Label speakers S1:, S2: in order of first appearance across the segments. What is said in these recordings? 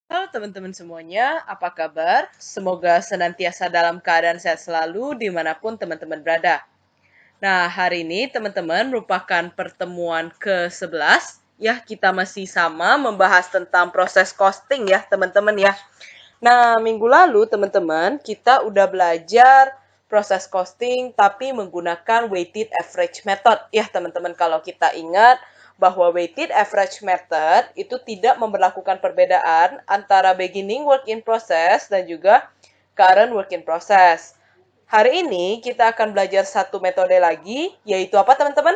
S1: Halo teman-teman semuanya, apa kabar? Semoga senantiasa dalam keadaan sehat selalu dimanapun teman-teman berada. Nah, hari ini teman-teman merupakan pertemuan ke-11. Ya, kita masih sama membahas tentang proses costing ya teman-teman ya. Nah, minggu lalu teman-teman kita udah belajar proses costing tapi menggunakan weighted average method. Ya teman-teman, kalau kita ingat bahwa weighted average method itu tidak memberlakukan perbedaan antara beginning work in process dan juga current work in process. Hari ini kita akan belajar satu metode lagi, yaitu apa teman-teman?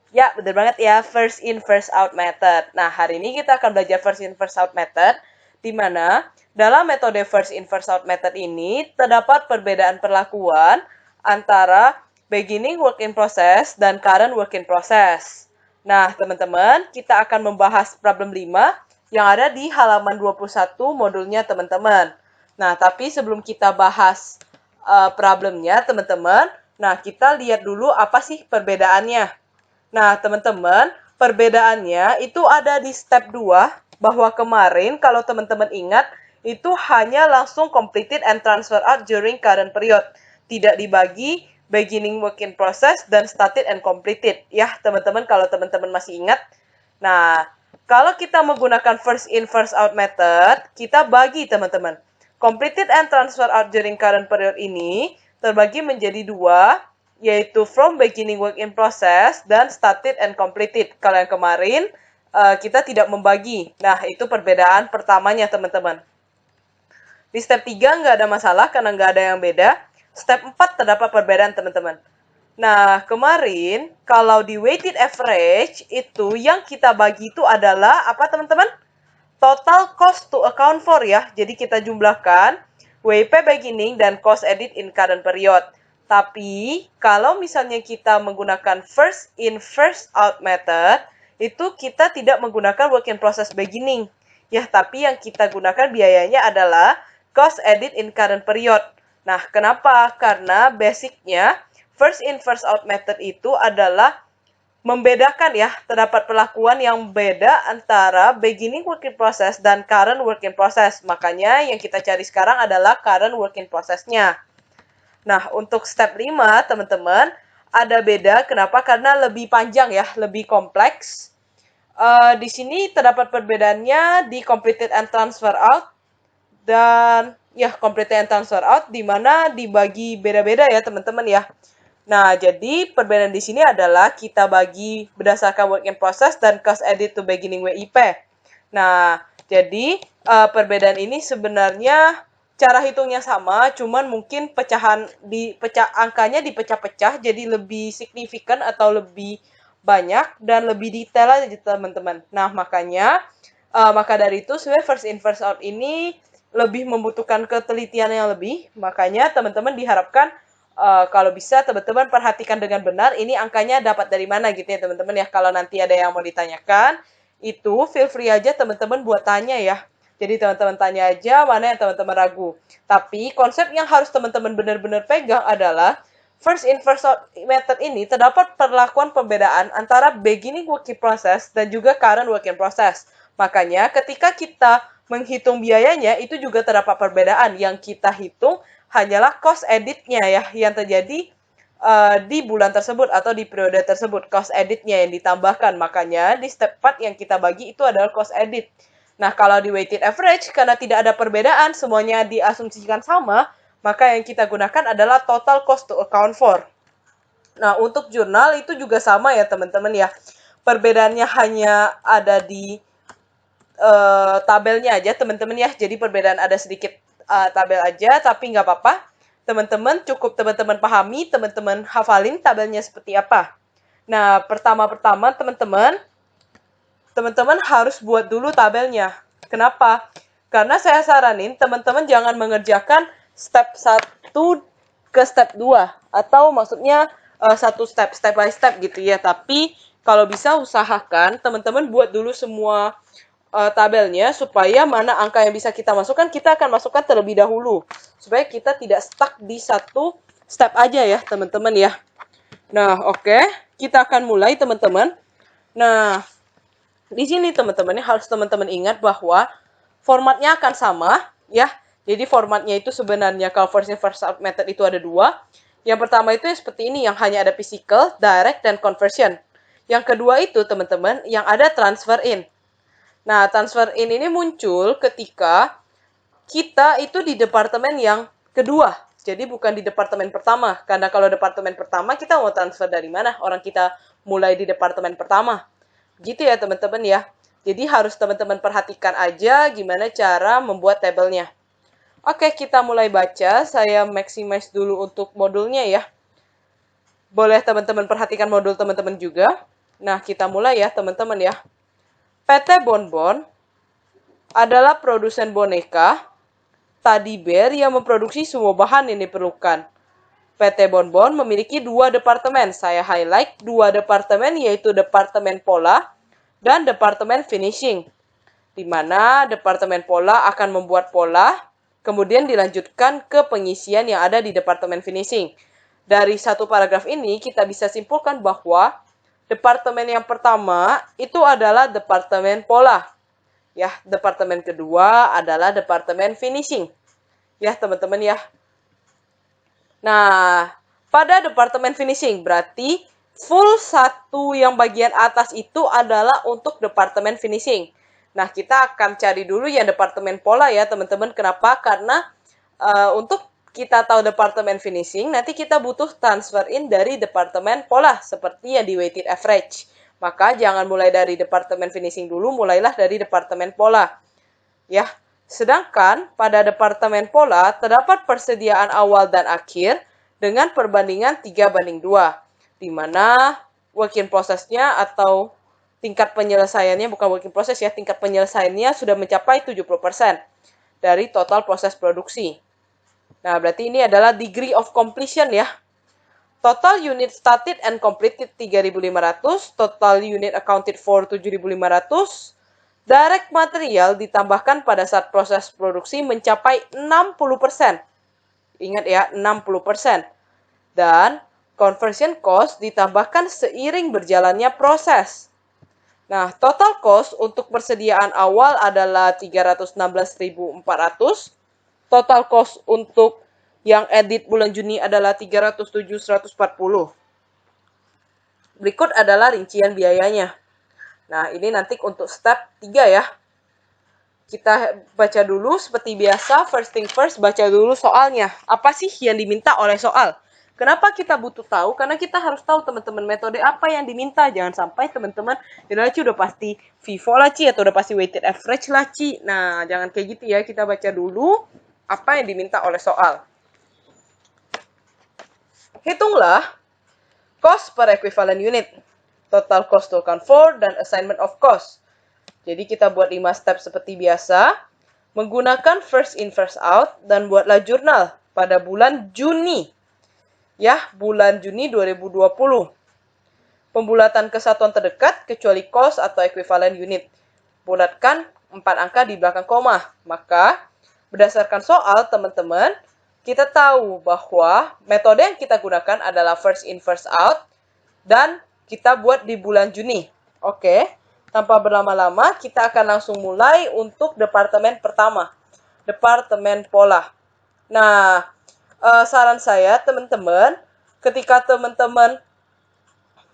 S1: Ya, benar banget ya, first in first out method. Nah, hari ini kita akan belajar first in first out method, di mana dalam metode first in first out method ini terdapat perbedaan perlakuan antara beginning work in process dan current work in process. Nah, teman-teman, kita akan membahas problem 5 yang ada di halaman 21 modulnya teman-teman. Nah, tapi sebelum kita bahas problemnya, teman-teman, nah kita lihat dulu apa sih perbedaannya. Nah, teman-teman, perbedaannya itu ada di step 2, bahwa kemarin kalau teman-teman ingat, itu hanya langsung completed and transfer out during current period. Tidak dibagi beginning work in process dan started and completed. Ya, teman-teman, kalau teman-teman masih ingat. Nah, kalau kita menggunakan first in first out method, kita bagi teman-teman. Completed and transfer out during current period ini terbagi menjadi dua, yaitu from beginning work in process dan started and completed. Kalau yang kemarin kita tidak membagi. Nah, itu perbedaan pertamanya teman-teman. Di step 3 nggak ada masalah karena nggak ada yang beda. Step 4 terdapat perbedaan teman-teman. Nah, kemarin kalau di weighted average itu yang kita bagi itu adalah apa teman-teman? Total cost to account for ya. Jadi kita jumlahkan WP beginning dan cost edit in current period. Tapi kalau misalnya kita menggunakan first in first out method, itu kita tidak menggunakan work in process beginning. Ya, tapi yang kita gunakan biayanya adalah cost edit in current period. Nah, kenapa? Karena basicnya first in first out method itu adalah membedakan ya, terdapat perlakuan yang beda antara beginning work in process dan current work in process. Makanya yang kita cari sekarang adalah current work in process-nya. Nah, untuk step 5, teman-teman, ada beda. Kenapa? Karena lebih panjang ya, lebih kompleks. Di sini terdapat perbedaannya di completed and transfer out dan ya completed and transfer out di mana dibagi beda-beda ya, teman-teman ya. Nah, jadi perbedaan di sini adalah kita bagi berdasarkan work in process dan cost edit to beginning WIP. Nah, jadi perbedaan ini sebenarnya cara hitungnya sama, cuman mungkin angkanya dipecah-pecah jadi lebih signifikan atau lebih banyak dan lebih detail aja teman-teman. Nah, maka dari itu sebenarnya first in first out ini lebih membutuhkan ketelitian yang lebih, makanya teman-teman diharapkan kalau bisa teman-teman perhatikan dengan benar ini angkanya dapat dari mana gitu ya teman-teman ya. Kalau nanti ada yang mau ditanyakan, itu feel free aja teman-teman buat tanya ya. Jadi teman-teman tanya aja mana yang teman-teman ragu. Tapi konsep yang harus teman-teman benar-benar pegang adalah first in first out method ini terdapat perlakuan pembedaan antara beginning work in process dan juga current work in process. Makanya ketika kita menghitung biayanya itu juga terdapat perbedaan. Yang kita hitung hanyalah cost editnya ya yang terjadi di bulan tersebut atau di periode tersebut, cost editnya yang ditambahkan. Makanya di step 4 yang kita bagi itu adalah cost edit. Nah, kalau di weighted average karena tidak ada perbedaan, semuanya diasumsikan sama, maka yang kita gunakan adalah total cost to account for. Nah, untuk jurnal itu juga sama ya teman-teman ya. Perbedaannya hanya ada di tabelnya aja teman-teman ya. Jadi perbedaan ada sedikit tabel aja, tapi nggak apa-apa. Teman-teman cukup teman-teman pahami, teman-teman hafalin tabelnya seperti apa. Nah, pertama-tama teman-teman harus buat dulu tabelnya. Kenapa? Karena saya saranin teman-teman jangan mengerjakan step 1 ke step 2. Atau maksudnya satu step by step gitu ya. Tapi kalau bisa usahakan teman-teman buat dulu semua tabelnya supaya mana angka yang bisa kita masukkan, kita akan masukkan terlebih dahulu. Supaya kita tidak stuck di satu step aja ya teman-teman ya. Nah, oke. Kita akan mulai teman-teman. Nah, di sini teman-teman harus teman-teman ingat bahwa formatnya akan sama, ya. Jadi formatnya itu sebenarnya kalau first in first out method itu ada dua. Yang pertama itu seperti ini, yang hanya ada physical, direct, dan conversion. Yang kedua itu teman-teman, yang ada transfer in. Nah, transfer in ini muncul ketika kita itu di departemen yang kedua. Jadi bukan di departemen pertama. Karena kalau departemen pertama kita mau transfer dari mana? Orang kita mulai di departemen pertama. Gitu ya teman-teman ya. Jadi harus teman-teman perhatikan aja gimana cara membuat tabelnya. Oke, kita mulai baca. Saya maximize dulu untuk modulnya ya. Boleh teman-teman perhatikan modul teman-teman juga. Nah, kita mulai ya teman-teman ya. PT Bonbon adalah produsen boneka Teddy Bear yang memproduksi semua bahan yang diperlukan. PT Bonbon memiliki dua departemen. Saya highlight dua departemen, yaitu Departemen Pola dan Departemen Finishing. Di mana Departemen Pola akan membuat pola, kemudian dilanjutkan ke pengisian yang ada di Departemen Finishing. Dari satu paragraf ini, kita bisa simpulkan bahwa departemen yang pertama itu adalah Departemen Pola. Ya, departemen kedua adalah Departemen Finishing. Ya, teman-teman ya. Nah, pada Departemen Finishing berarti full satu yang bagian atas itu adalah untuk Departemen Finishing. Nah, kita akan cari dulu yang Departemen Pola ya, teman-teman. Kenapa? Karena untuk kita tahu Departemen Finishing, nanti kita butuh transfer in dari Departemen Pola, seperti yang di weighted average. Maka jangan mulai dari Departemen Finishing dulu, mulailah dari Departemen Pola. Ya, sedangkan pada Departemen Pola terdapat persediaan awal dan akhir dengan perbandingan 3:2, di mana work in process-nya atau tingkat penyelesaiannya, bukan work in process ya, tingkat penyelesaiannya sudah mencapai 70% dari total proses produksi. Nah, berarti ini adalah degree of completion ya. Total unit started and completed 3.500, total unit accounted for 7.500, direct material ditambahkan pada saat proses produksi mencapai 60%. Ingat ya, 60%. Dan conversion cost ditambahkan seiring berjalannya proses. Nah, total cost untuk persediaan awal adalah 316.400. Total cost untuk yang edit bulan Juni adalah 307.140. Berikut adalah rincian biayanya. Nah, ini nanti untuk step 3 ya. Kita baca dulu seperti biasa, first thing first, baca dulu soalnya. Apa sih yang diminta oleh soal? Kenapa kita butuh tahu? Karena kita harus tahu teman-teman metode apa yang diminta. Jangan sampai teman-teman, Ci udah pasti FIFO lah Ci, atau udah pasti weighted average lah Ci. Nah, jangan kayak gitu ya. Kita baca dulu apa yang diminta oleh soal. Hitunglah cost per equivalent unit, total cost to account for, dan assignment of cost. Jadi kita buat 5 step seperti biasa, menggunakan first in first out, dan buatlah jurnal pada bulan Juni. Ya, bulan Juni 2020. Pembulatan kesatuan terdekat kecuali cost atau equivalent unit. Bulatkan 4 angka di belakang koma. Maka, berdasarkan soal, teman-teman, kita tahu bahwa metode yang kita gunakan adalah first in first out, dan kita buat di bulan Juni. Oke, tanpa berlama-lama, kita akan langsung mulai untuk departemen pertama, Departemen Pola. Nah, saran saya, teman-teman, ketika teman-teman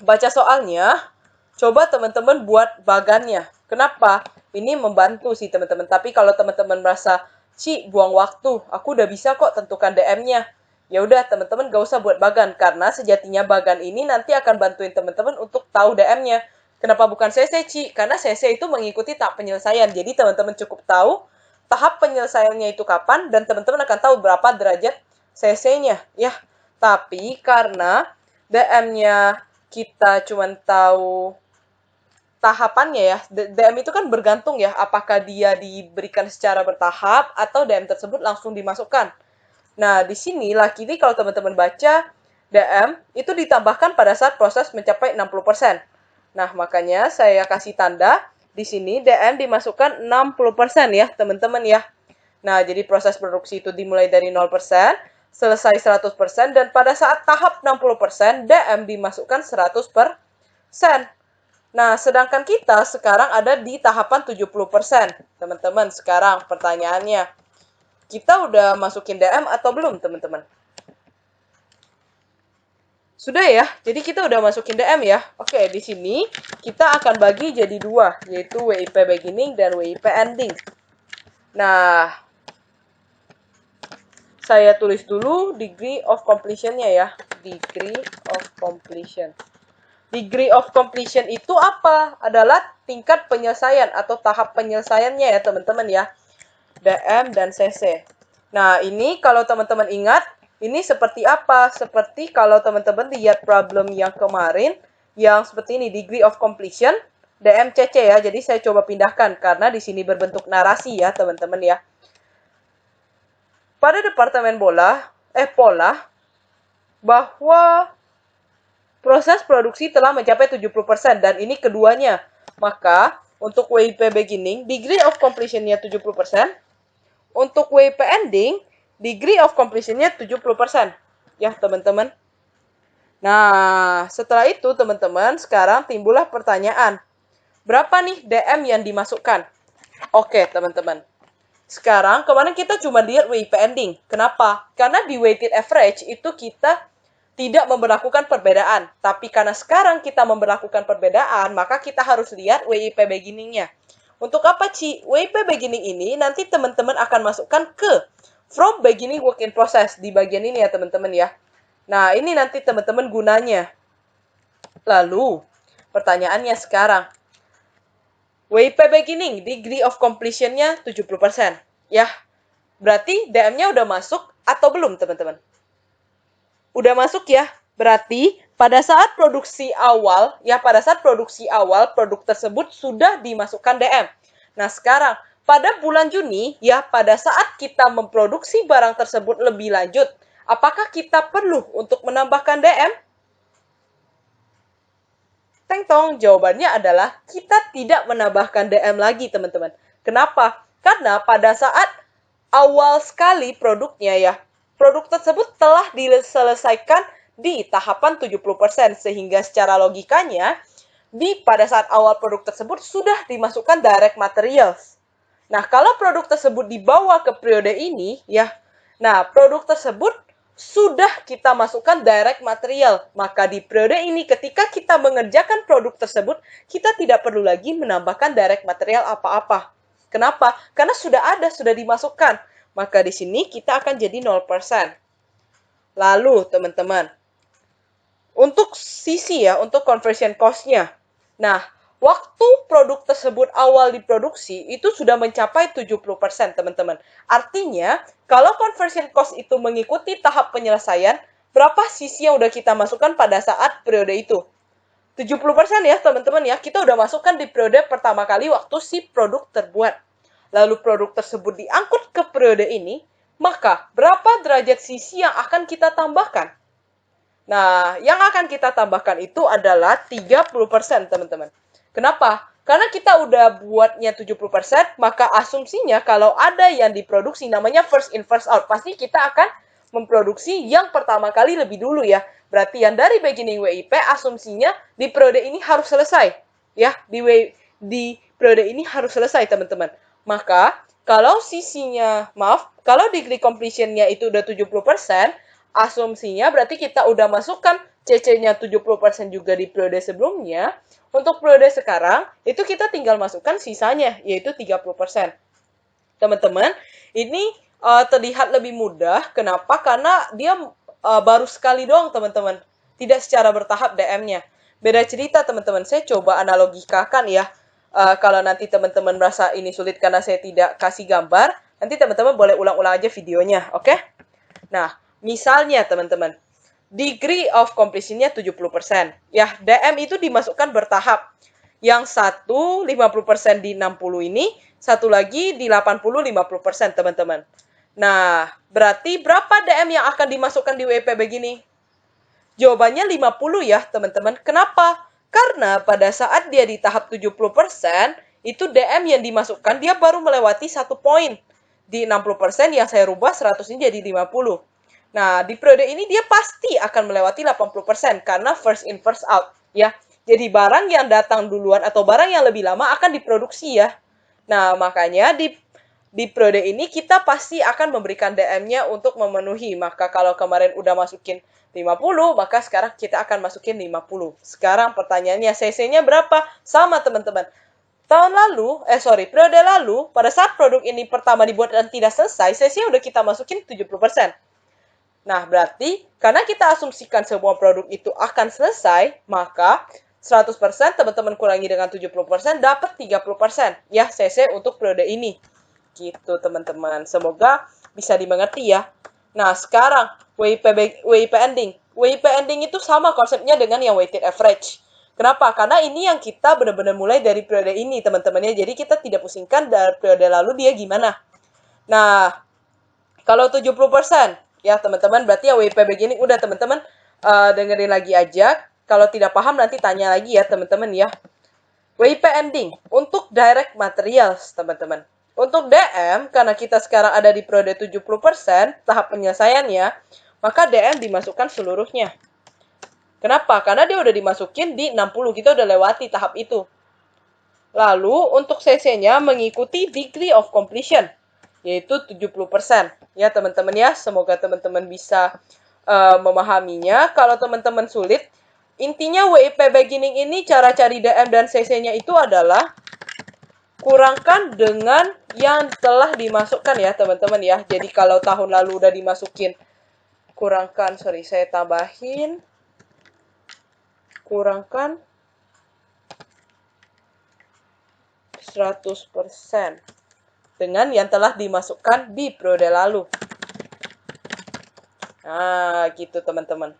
S1: baca soalnya, coba teman-teman buat bagannya. Kenapa? Ini membantu sih teman-teman. Tapi kalau teman-teman merasa, Ci, buang waktu, aku udah bisa kok tentukan DM-nya. Ya udah, teman-teman gak usah buat bagan, karena sejatinya bagan ini nanti akan bantuin teman-teman untuk tahu DM-nya. Kenapa bukan CC, Ci? Karena CC itu mengikuti tahap penyelesaian. Jadi teman-teman cukup tahu tahap penyelesaiannya itu kapan, dan teman-teman akan tahu berapa derajat CC-nya. Ya, tapi karena DM-nya kita cuma tahu tahapannya ya, DM itu kan bergantung ya, apakah dia diberikan secara bertahap atau DM tersebut langsung dimasukkan. Nah, di sini luckily kalau teman-teman baca, DM itu ditambahkan pada saat proses mencapai 60%. Nah, makanya saya kasih tanda di sini DM dimasukkan 60% ya, teman-teman ya. Nah, jadi proses produksi itu dimulai dari 0%, selesai 100%, dan pada saat tahap 60%, DM dimasukkan 100%. Nah, sedangkan kita sekarang ada di tahapan 70%. Teman-teman, sekarang pertanyaannya, kita udah masukin DM atau belum, teman-teman? Sudah ya, jadi kita udah masukin DM ya. Oke, di sini kita akan bagi jadi dua, yaitu WIP beginning dan WIP ending. Nah, saya tulis dulu degree of completion-nya ya. Degree of completion. Degree of completion itu apa? Adalah tingkat penyelesaian atau tahap penyelesaiannya ya teman-teman ya. DM dan CC. Nah, ini kalau teman-teman ingat, ini seperti apa? Seperti kalau teman-teman lihat problem yang kemarin, yang seperti ini, degree of completion, DMCC ya. Jadi saya coba pindahkan, karena di sini berbentuk narasi ya teman-teman ya. Pada Departemen Pola, bahwa proses produksi telah mencapai 70% dan ini keduanya. Maka, untuk WIP beginning, degree of completion-nya 70%. Untuk WIP ending, degree of completion-nya 70%. Ya, teman-teman. Nah, setelah itu, teman-teman, sekarang timbullah pertanyaan. Berapa nih DM yang dimasukkan? Oke, teman-teman. Sekarang, kemarin kita cuma lihat WIP ending. Kenapa? Karena di weighted average itu kita tidak memberlakukan perbedaan. Tapi karena sekarang kita memberlakukan perbedaan, maka kita harus lihat WIP beginning-nya. Untuk apa, Ci? WIP beginning ini nanti teman-teman akan masukkan ke from beginning work in process di bagian ini ya, teman-teman ya. Nah, ini nanti teman-teman gunanya. Lalu, pertanyaannya sekarang. WIP beginning, degree of completion-nya 70%. Ya, berarti DM-nya udah masuk atau belum, teman-teman? Udah masuk ya. Berarti pada saat produksi awal, produk tersebut sudah dimasukkan DM. Nah, sekarang pada bulan Juni, ya pada saat kita memproduksi barang tersebut lebih lanjut, apakah kita perlu untuk menambahkan DM? Teng-tong, jawabannya adalah kita tidak menambahkan DM lagi, teman-teman. Kenapa? Karena pada saat awal sekali produknya ya, produk tersebut telah diselesaikan di tahapan 70%, sehingga secara logikanya, pada saat awal produk tersebut sudah dimasukkan direct materials. Nah, kalau produk tersebut dibawa ke periode ini, ya, nah, produk tersebut sudah kita masukkan direct material. Maka di periode ini, ketika kita mengerjakan produk tersebut, kita tidak perlu lagi menambahkan direct material apa-apa. Kenapa? Karena sudah ada, sudah dimasukkan. Maka di sini kita akan jadi 0%. Lalu, teman-teman, untuk sisi ya, untuk conversion cost-nya. Nah, waktu produk tersebut awal diproduksi, itu sudah mencapai 70%, teman-teman. Artinya, kalau conversion cost itu mengikuti tahap penyelesaian, berapa sisi yang udah kita masukkan pada saat periode itu? 70% ya, teman-teman ya. Kita udah masukkan di periode pertama kali waktu si produk terbuat. Lalu produk tersebut diangkut ke periode ini, maka berapa derajat sisi yang akan kita tambahkan? Nah, yang akan kita tambahkan itu adalah 30%, teman-teman. Kenapa? Karena kita udah buatnya 70%, maka asumsinya kalau ada yang diproduksi namanya first in, first out. Pasti kita akan memproduksi yang pertama kali lebih dulu ya. Berarti yang dari beginning WIP, asumsinya di periode ini harus selesai. Ya, di periode ini harus selesai, teman-teman. Maka, kalau kalau degree completion-nya itu udah 70%, asumsinya berarti kita udah masukkan CC-nya 70% juga di periode sebelumnya. Untuk periode sekarang, itu kita tinggal masukkan sisanya, yaitu 30%. Teman-teman, ini terlihat lebih mudah. Kenapa? Karena dia baru sekali doang, teman-teman. Tidak secara bertahap DM-nya. Beda cerita, teman-teman. Saya coba analogikakan ya. Kalau nanti teman-teman merasa ini sulit karena saya tidak kasih gambar, nanti teman-teman boleh ulang-ulang aja videonya, oke? Nah, misalnya teman-teman, degree of completion-nya 70%. Ya, DM itu dimasukkan bertahap. Yang satu 50% di 60 ini, satu lagi di 80-50%, teman-teman. Nah, berarti berapa DM yang akan dimasukkan di WP begini? Jawabannya 50 ya, teman-teman. Kenapa? Karena pada saat dia di tahap 70%, itu DM yang dimasukkan, dia baru melewati 1 poin. Di 60% yang saya rubah 100 ini jadi 50. Nah, di periode ini dia pasti akan melewati 80% karena first in, first out. Ya, Jadi barang yang datang duluan atau barang yang lebih lama akan diproduksi ya. Nah, makanya di periode ini kita pasti akan memberikan DM-nya untuk memenuhi. Maka kalau kemarin udah masukin 50, maka sekarang kita akan masukin 50. Sekarang pertanyaannya, CC-nya berapa? Sama teman-teman. Periode lalu, pada saat produk ini pertama dibuat dan tidak selesai, CC udah kita masukin 70%. Nah, berarti karena kita asumsikan semua produk itu akan selesai, maka 100% teman-teman kurangi dengan 70% dapat 30% ya CC untuk periode ini. Gitu teman-teman. Semoga bisa dimengerti ya. Nah, sekarang WIP ending. WIP ending itu sama konsepnya dengan yang weighted average. Kenapa? Karena ini yang kita benar-benar mulai dari periode ini, teman-temannya. Jadi kita tidak pusingkan dari periode lalu dia gimana. Nah, kalau 70%, ya teman-teman, berarti ya WIP beginning udah teman-teman dengerin lagi aja. Kalau tidak paham nanti tanya lagi ya teman-teman ya. WIP ending untuk direct materials, teman-teman. Untuk DM, karena kita sekarang ada di periode 70% tahap penyelesaiannya, maka DM dimasukkan seluruhnya. Kenapa? Karena dia udah dimasukin di 60, kita udah lewati tahap itu. Lalu, untuk CC-nya mengikuti degree of completion, yaitu 70%. Ya, teman-teman ya, semoga teman-teman bisa memahaminya. Kalau teman-teman sulit, intinya WIP beginning ini cara cari DM dan CC-nya itu adalah kurangkan dengan yang telah dimasukkan ya teman-teman ya. Jadi kalau tahun lalu udah dimasukin, kurangkan 100% dengan yang telah dimasukkan di periode lalu. Nah, gitu teman-teman.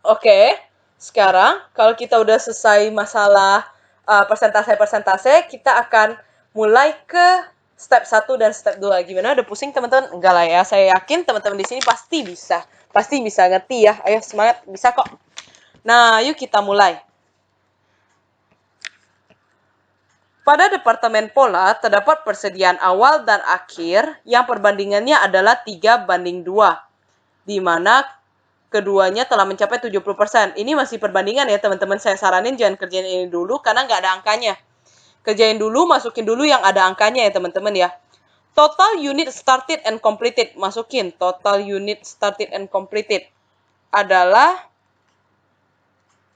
S1: Oke, sekarang kalau kita udah selesai masalah persentase-persentase, kita akan mulai ke step 1 dan step 2. Gimana? Udah pusing teman-teman? Enggak lah ya. Saya yakin teman-teman di sini pasti bisa. Pasti bisa ngerti ya. Ayo semangat, bisa kok. Nah, yuk kita mulai. Pada Departemen Pola terdapat persediaan awal dan akhir yang perbandingannya adalah 3:2. Di mana keduanya telah mencapai 70%. Ini masih perbandingan ya teman-teman. Saya saranin jangan kerjain ini dulu karena nggak ada angkanya. Kerjain dulu, masukin dulu yang ada angkanya ya teman-teman ya. Total unit started and completed. Masukin total unit started and completed adalah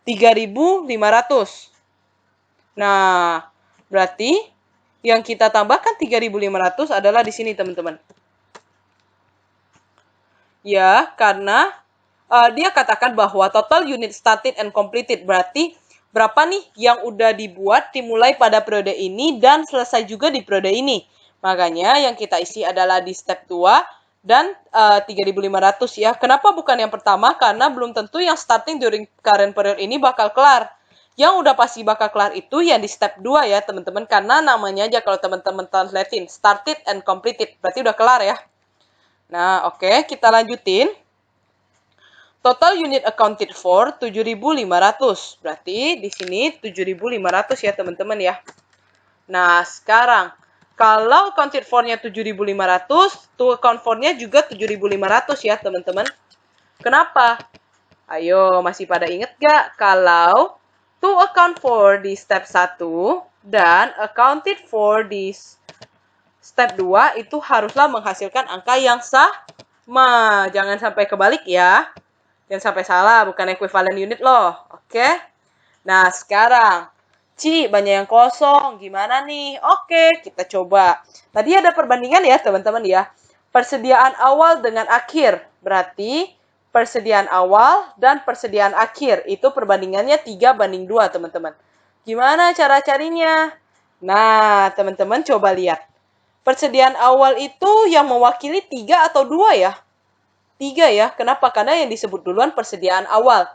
S1: 3.500. Nah, berarti yang kita tambahkan 3.500 adalah di sini teman-teman. Ya, karena dia katakan bahwa total unit started and completed berarti berapa nih yang udah dibuat dimulai pada periode ini dan selesai juga di periode ini. Makanya yang kita isi adalah di step 2 dan 3.500 ya. Kenapa bukan yang pertama? Karena belum tentu yang starting during current period ini bakal kelar. Yang udah pasti bakal kelar itu yang di step 2 ya teman-teman. Karena namanya aja kalau teman-teman translatein started and completed. Berarti udah kelar ya. Nah oke, kita lanjutin. Total unit accounted for 7.500. Berarti di sini 7.500 ya teman-teman ya. Nah, sekarang kalau accounted for-nya 7.500, to account for-nya juga 7.500 ya teman-teman. Kenapa? Ayo, masih pada inget gak? Kalau to account for di step 1 dan accounted for di step 2 itu haruslah menghasilkan angka yang sama. Jangan sampai kebalik ya. Jangan sampai salah, bukan equivalent unit loh. Oke? Nah, sekarang. Banyak yang kosong. Gimana nih? Oke, kita coba. Tadi ada perbandingan ya, teman-teman ya. Persediaan awal dengan akhir. Berarti, persediaan awal dan persediaan akhir. Itu perbandingannya 3:2, teman-teman. Gimana cara carinya? Nah, teman-teman coba lihat. Persediaan awal itu yang mewakili 3 atau 2 ya? 3 ya. Kenapa? Karena yang disebut duluan persediaan awal.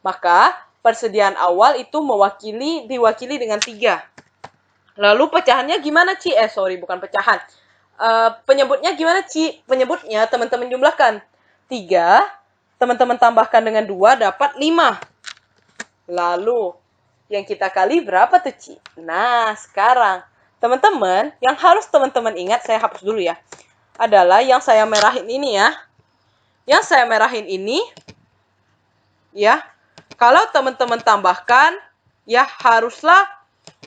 S1: Maka persediaan awal itu diwakili dengan 3. Lalu pecahannya gimana, Ci? Bukan pecahan. Penyebutnya gimana, Ci? Penyebutnya teman-teman jumlahkan. 3, teman-teman tambahkan dengan 2 dapat 5. Lalu yang kita kali berapa tuh, Ci? Nah, sekarang teman-teman yang harus teman-teman ingat, saya hapus dulu ya. Adalah yang saya merahin ini ya. Yang saya merahin ini, ya, kalau teman-teman tambahkan ya haruslah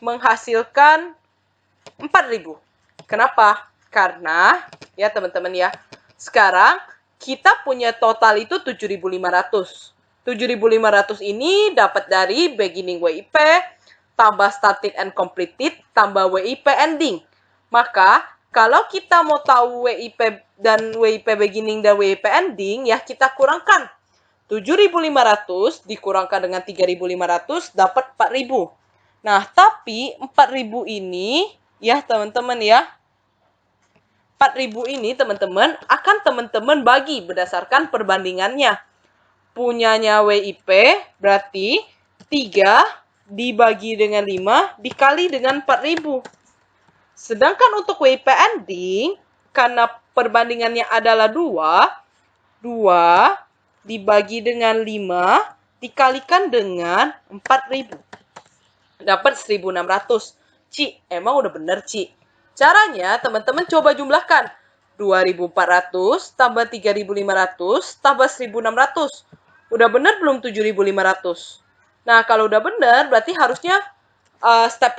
S1: menghasilkan 4.000. Kenapa? Karena, ya teman-teman ya, sekarang kita punya total itu 7.500. 7.500 ini dapat dari beginning WIP, tambah started and completed, tambah WIP ending. Maka, kalau kita mau tahu WIP dan WIP beginning dan WIP ending, ya kita kurangkan. 7.500 dikurangkan dengan 3.500 dapat 4.000. Nah, tapi 4.000 ini, ya teman-teman ya, 4.000 ini teman-teman akan teman-teman bagi berdasarkan perbandingannya. Punyanya WIP berarti 3 dibagi dengan 5 dikali dengan 4.000. Sedangkan untuk WIP ending, karena perbandingannya adalah 2 dibagi dengan 5 dikalikan dengan 4.000. Dapat 1.600. Ci, emang udah bener, Ci. Caranya, teman-teman coba jumlahkan. 2.400 tambah 3.500 tambah 1.600. Udah bener belum 7.500? Nah, kalau udah bener, berarti harusnya step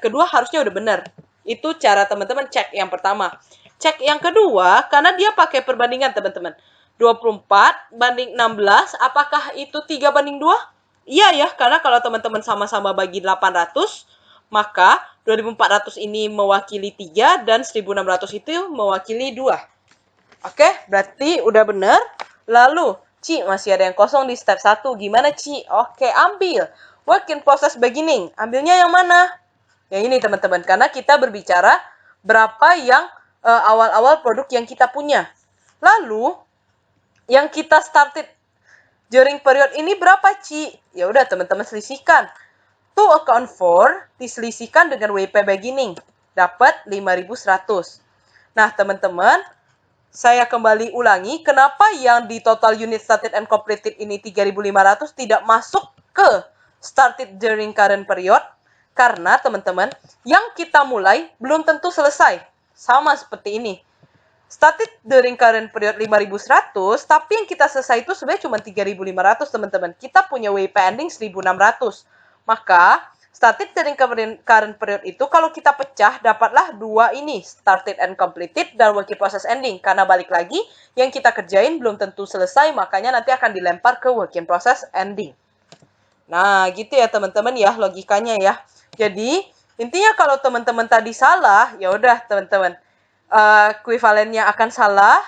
S1: kedua harusnya udah bener. Itu cara teman-teman cek yang pertama. Cek yang kedua, karena dia pakai perbandingan, teman-teman. 24 banding 16, apakah itu 3:2? Iya ya, karena kalau teman-teman sama-sama bagi 800, maka 2.400 ini mewakili 3 dan 1.600 itu mewakili 2. Oke, berarti udah benar. Lalu, Ci, masih ada yang kosong di step 1. Gimana, Ci? Oke, ambil. Work in process beginning. Ambilnya yang mana? Yang ini, teman-teman. Karena kita berbicara berapa yang awal-awal produk yang kita punya. Lalu, yang kita started during period ini berapa, Ci? Ya udah, teman-teman selisihkan. To account for diselisihkan dengan WIP beginning. Dapat 5.100. Nah, teman-teman, saya kembali ulangi, kenapa yang di total unit started and completed ini 3.500 tidak masuk ke started during current period? Karena, teman-teman, yang kita mulai belum tentu selesai. Sama seperti ini. Started during current period 5.100, tapi yang kita selesai itu sebenarnya cuma 3.500, teman-teman. Kita punya WIP ending 1.600. Maka, started during current period itu kalau kita pecah, dapatlah 2 ini, started and completed dan work in process ending. Karena balik lagi, yang kita kerjain belum tentu selesai, makanya nanti akan dilempar ke work in process ending. Nah, gitu ya teman-teman ya, logikanya ya. Jadi, intinya kalau teman-teman tadi salah, ya udah teman-teman, equivalennya akan salah,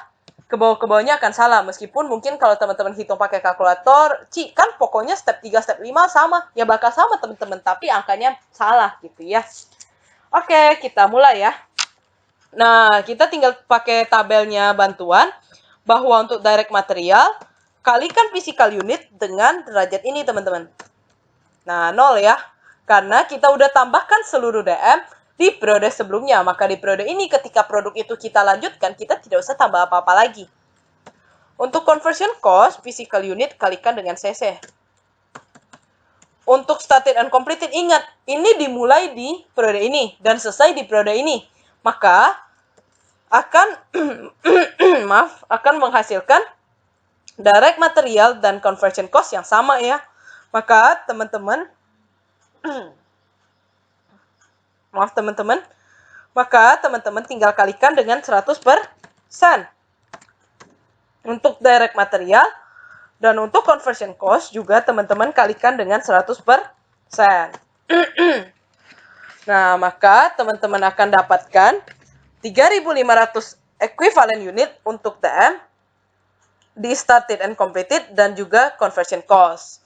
S1: ke bawah-ke-bawahnya akan salah. Meskipun mungkin kalau teman-teman hitung pakai kalkulator, Ci, kan pokoknya step 3, step 5 sama. Ya bakal sama teman-teman, tapi angkanya salah gitu ya. Oke, kita mulai ya. Nah, kita tinggal pakai tabelnya bantuan. Bahwa untuk direct material, kalikan physical unit dengan derajat ini teman-teman. Nah, 0 ya. Karena kita udah tambahkan seluruh DM di periode sebelumnya. Maka di periode ini ketika produk itu kita lanjutkan, kita tidak usah tambah apa-apa lagi. Untuk conversion cost, physical unit kalikan dengan CC. Untuk started and completed, ingat, ini dimulai di periode ini dan selesai di periode ini. Maka akan akan menghasilkan direct material dan conversion cost yang sama ya. Maka teman-teman maka teman-teman tinggal kalikan dengan 100%. Untuk direct material dan untuk conversion cost juga teman-teman kalikan dengan 100%. Nah, maka teman-teman akan dapatkan 3.500 equivalent unit untuk DM di started and completed dan juga conversion cost.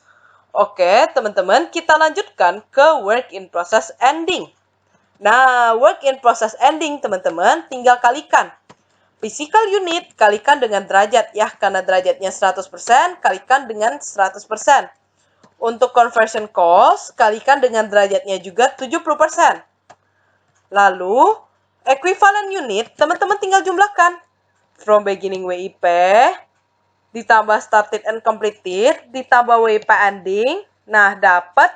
S1: Oke, teman-teman, kita lanjutkan ke work in process ending. Nah, work in process ending, teman-teman, tinggal kalikan. Physical unit kalikan dengan derajat, ya. Karena derajatnya 100%, kalikan dengan 100%. Untuk conversion cost, kalikan dengan derajatnya juga 70%. Lalu, equivalent unit, teman-teman tinggal jumlahkan. From beginning WIP, ditambah started and completed, ditambah WIP ending, nah dapat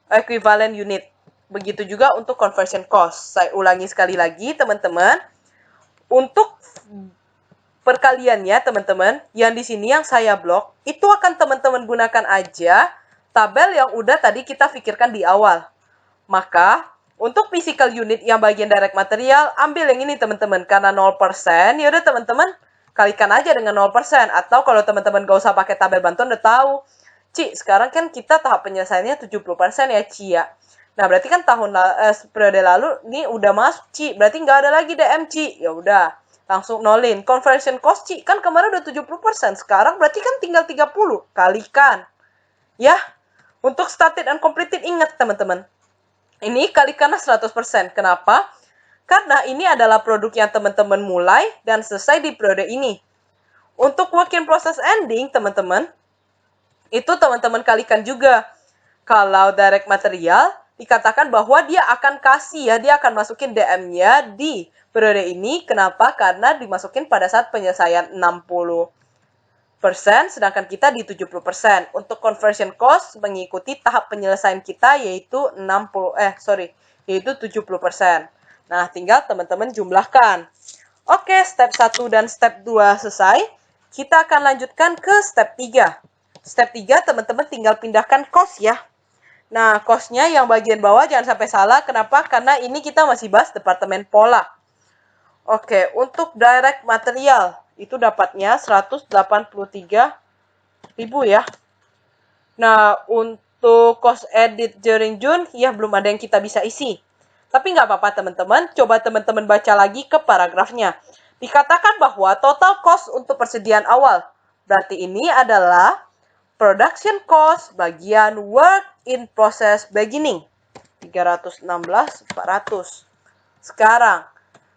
S1: equivalent unit. Begitu juga untuk conversion cost. Saya ulangi sekali lagi teman-teman. Untuk perkaliannya teman-teman, yang di sini yang saya blok, itu akan teman-teman gunakan aja tabel yang udah tadi kita pikirkan di awal. Maka, untuk physical unit yang bagian direct material, ambil yang ini teman-teman. Karena 0%, yaudah teman-teman kalikan aja dengan 0%. Atau kalau teman-teman gak usah pakai tabel bantuan, udah tahu. Ci, sekarang kan kita tahap penyelesaiannya 70% ya, Ci ya. Nah, berarti kan periode lalu ini udah masuk, Ci. Berarti nggak ada lagi DM, Ci. Ya udah, langsung nolin. Conversion cost, Ci, kan kemarin udah 70%. Sekarang berarti kan tinggal 30. Kalikan. Ya, untuk started and completed, ingat teman-teman. Ini kalikanlah 100%. Kenapa? Karena ini adalah produk yang teman-teman mulai dan selesai di periode ini. Untuk work in process ending, teman-teman, itu teman-teman kalikan juga. Kalau direct material, dikatakan bahwa dia akan kasih ya, dia akan masukin DM-nya di periode ini. Kenapa? Karena dimasukin pada saat penyelesaian 60%, sedangkan kita di 70%. Untuk conversion cost mengikuti tahap penyelesaian kita yaitu 70%. Nah, tinggal teman-teman jumlahkan. Oke, step 1 dan step 2 selesai. Kita akan lanjutkan ke step 3. Step 3, teman-teman tinggal pindahkan cost ya. Nah, cost-nya yang bagian bawah jangan sampai salah. Kenapa? Karena ini kita masih bahas departemen pola. Oke, untuk direct material, itu dapatnya 183.000 ya. Nah, untuk cost edit during June, ya belum ada yang kita bisa isi. Tapi nggak apa-apa teman-teman, coba teman-teman baca lagi ke paragrafnya. Dikatakan bahwa total cost untuk persediaan awal. Berarti ini adalah production cost bagian work in process beginning. 316.400. Sekarang,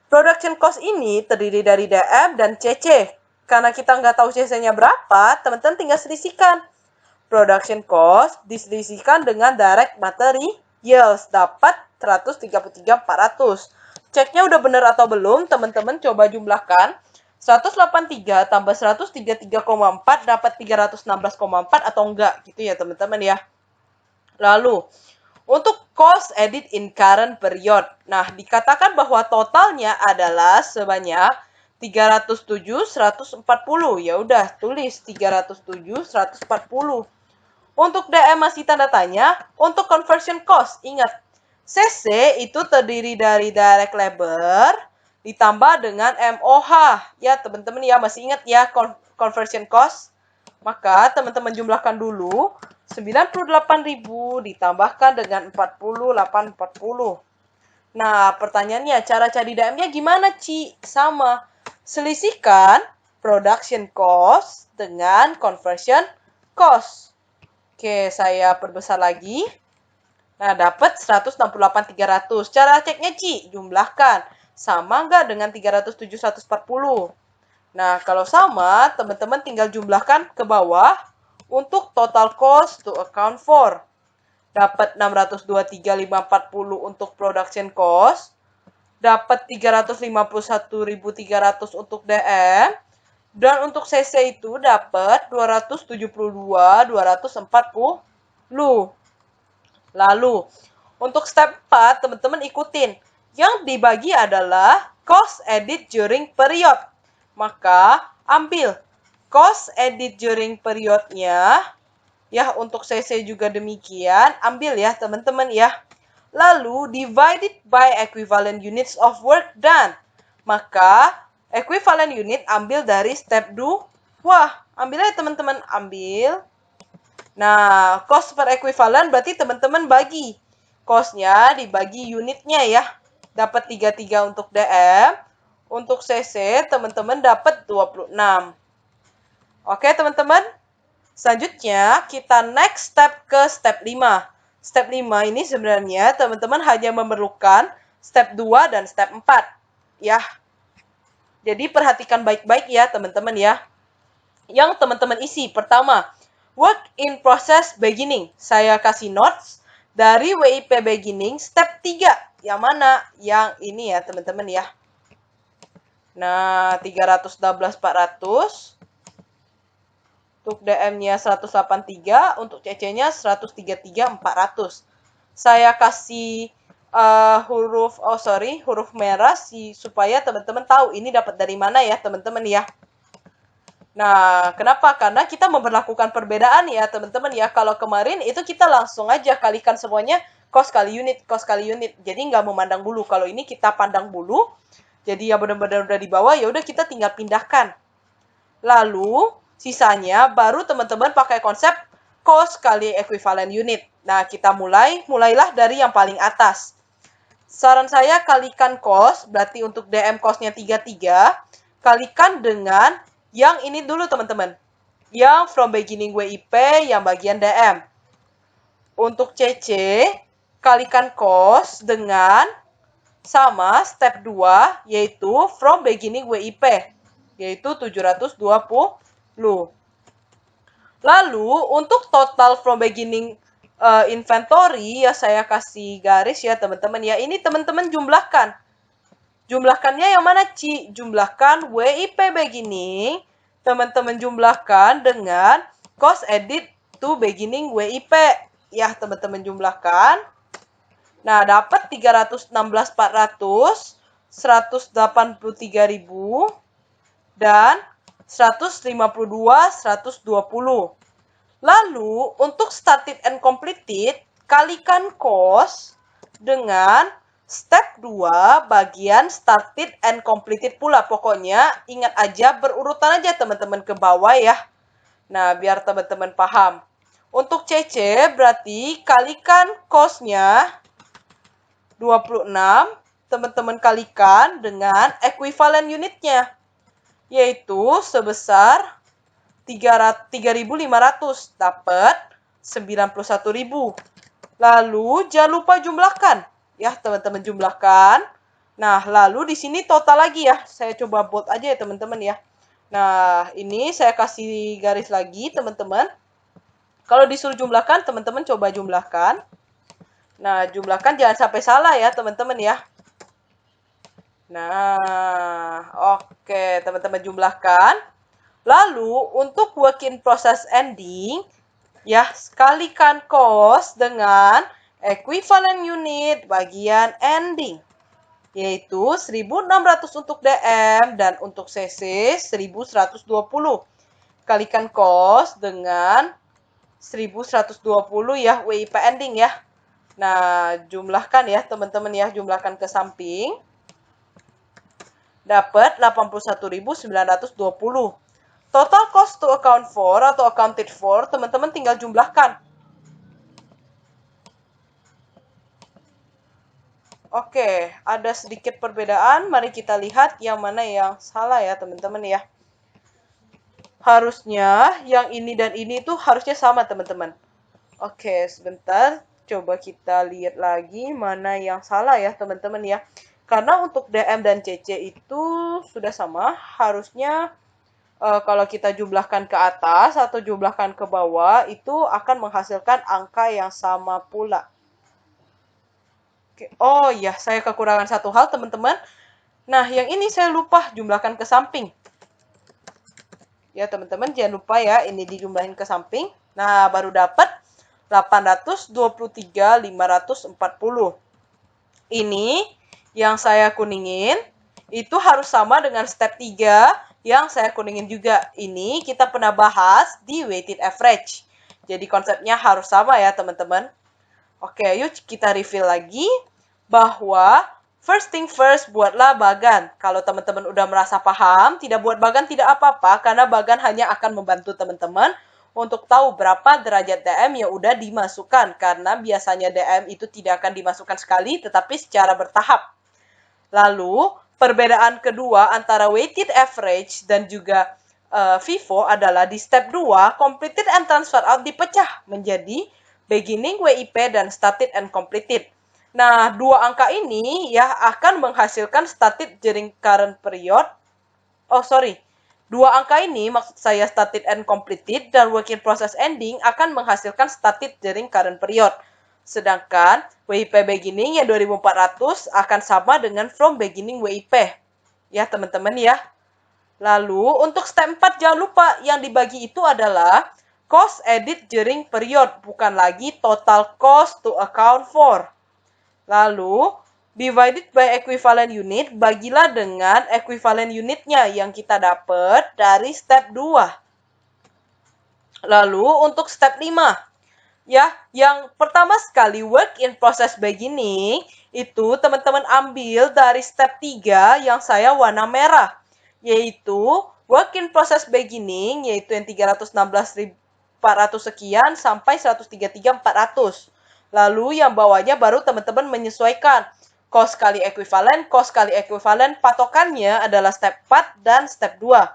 S1: production cost ini terdiri dari DM dan CC. Karena kita nggak tahu CC-nya berapa, teman-teman tinggal selisihkan. Production cost diselisihkan dengan direct materials. Dapat 133.400. Ceknya udah bener atau belum? Teman-teman coba jumlahkan. 183 tambah 133,4 dapat 316,4 atau enggak gitu ya teman-teman ya. Lalu, untuk cost edit in current period. Nah, dikatakan bahwa totalnya adalah sebanyak 307.140. Ya udah, tulis 307.140. Untuk DM masih tanda tanya. Untuk conversion cost, ingat, CC itu terdiri dari direct labor ditambah dengan MOH. Ya, teman-teman ya, masih ingat ya conversion cost? Maka, teman-teman jumlahkan dulu. 98.000 ditambahkan dengan 48.40. Nah, pertanyaannya, cara cari DM-nya gimana, Ci? Sama. Selisihkan production cost dengan conversion cost. Oke, saya perbesar lagi. Nah, dapat 168.300. Cara ceknya, Ci, jumlahkan. Sama nggak dengan 307.140? Nah, kalau sama, teman-teman tinggal jumlahkan ke bawah untuk total cost to account for. Dapat 623.540 untuk production cost. Dapat 351.300 untuk DM. Dan untuk CC itu dapat 272.240. Lalu, untuk step 4, teman-teman ikutin. Yang dibagi adalah cost edit during period. Maka, ambil cost edit during periodnya. Ya, untuk CC juga demikian. Ambil ya, teman-teman ya. Lalu, divided by equivalent units of work done. Maka, equivalent unit ambil dari step 2. Wah, ambil aja teman-teman. Ambil. Nah, cost per equivalent berarti teman-teman bagi. Cost-nya dibagi unitnya ya. Dapat 33 untuk DM. Untuk CC, teman-teman dapat 26. Oke, teman-teman. Selanjutnya, kita next step ke step 5. Step 5 ini sebenarnya teman-teman hanya memerlukan step 2 dan step 4. Ya. Jadi, perhatikan baik-baik ya, teman-teman ya. Yang teman-teman isi. Pertama, work in process beginning. Saya kasih notes dari WIP beginning step 3. Yang mana? Yang ini ya, teman-teman ya. Nah, 316.400. Untuk DM-nya 183, untuk CC-nya 133.400. Saya kasih huruf merah supaya teman-teman tahu ini dapat dari mana ya, teman-teman ya. Nah, kenapa? Karena kita memperlakukan perbedaan ya, teman-teman ya. Kalau kemarin itu kita langsung aja kalikan semuanya cost kali unit, cost kali unit. Jadi nggak memandang bulu. Kalau ini kita pandang bulu, jadi ya benar-benar udah di bawah, ya udah kita tinggal pindahkan. Lalu sisanya baru teman-teman pakai konsep cost kali equivalent unit. Nah, kita mulailah dari yang paling atas. Saran saya kalikan cost, berarti untuk DM cost-nya 33, kalikan dengan yang ini dulu teman-teman. Yang from beginning WIP, yang bagian DM. Untuk CC, kalikan cost dengan sama step 2, yaitu from beginning WIP, yaitu 720. Lalu, untuk total from beginning inventory, ya saya kasih garis ya teman-teman ya. Ini teman-teman jumlahkan. Jumlahkannya yang mana, Ci? Jumlahkan WIP beginning, teman-teman jumlahkan dengan cost edit to beginning WIP. Ya, teman-teman jumlahkan. Nah, dapat 316.400, 183.000, dan 152.120. Lalu, untuk started and completed, kalikan cost dengan step 2 bagian started and completed pula. Pokoknya ingat aja berurutan aja teman-teman ke bawah ya. Nah, biar teman-teman paham. Untuk CC berarti kalikan cost-nya 26, teman-teman kalikan dengan equivalent unitnya, yaitu sebesar 3.500, dapat 91.000. Lalu jangan lupa jumlahkan. Ya, teman-teman jumlahkan. Nah, lalu di sini total lagi ya. Saya coba bold aja ya, teman-teman ya. Nah, ini saya kasih garis lagi, teman-teman. Kalau disuruh jumlahkan, teman-teman coba jumlahkan. Nah, jumlahkan jangan sampai salah ya, teman-teman ya. Nah, oke, teman-teman jumlahkan. Lalu, untuk work in process ending, ya, kalikan cost dengan equivalent unit bagian ending, yaitu 1.600 untuk DM dan untuk CC 1.120. Kalikan cost dengan 1.120 ya, WIP ending ya. Nah, jumlahkan ya teman-teman ya, jumlahkan ke samping. Dapat 81.920. Total cost to account for atau accounted for, teman-teman tinggal jumlahkan. Oke, ada sedikit perbedaan. Mari kita lihat yang mana yang salah ya teman-teman ya. Harusnya yang ini dan ini tuh harusnya sama teman-teman. Oke, sebentar. Coba kita lihat lagi mana yang salah ya teman-teman ya. Karena untuk DM dan CC itu sudah sama. Harusnya kalau kita jumlahkan ke atas atau jumlahkan ke bawah, itu akan menghasilkan angka yang sama pula. Oke. Oh ya, saya kekurangan satu hal teman-teman. Nah, yang ini saya lupa jumlahkan ke samping. Ya teman-teman, jangan lupa ya, ini dijumlahin ke samping. Nah, baru dapat 823.540. Ini yang saya kuningin, itu harus sama dengan step 3 yang saya kuningin juga. Ini kita pernah bahas di weighted average. Jadi konsepnya harus sama ya teman-teman. Oke, yuk kita review lagi bahwa first thing first, buatlah bagan. Kalau teman-teman udah merasa paham, tidak buat bagan tidak apa-apa, karena bagan hanya akan membantu teman-teman untuk tahu berapa derajat DM yang udah dimasukkan. Karena biasanya DM itu tidak akan dimasukkan sekali, tetapi secara bertahap. Lalu, perbedaan kedua antara weighted average dan juga FIFO adalah di step 2, completed and transfer out dipecah menjadi beginning WIP dan started and completed. Nah, dua angka ini ya akan menghasilkan started during current period. Dua angka ini maksud saya started and completed dan work in process ending akan menghasilkan started during current period. Sedangkan WIP beginning yang 2400 akan sama dengan from beginning WIP. Ya teman-teman ya. Lalu untuk step 4 jangan lupa yang dibagi itu adalah cost edit during period. Bukan lagi total cost to account for. Lalu divided by equivalent unit, bagilah dengan equivalent unitnya yang kita dapat dari step 2. Lalu untuk step 5, ya, yang pertama sekali work in process beginning, itu teman-teman ambil dari step 3 yang saya warna merah, yaitu work in process beginning, yaitu yang 316.400 sekian sampai 133.400. Lalu yang bawahnya baru teman-teman menyesuaikan cost kali ekuivalen, patokannya adalah step 4 dan step 2.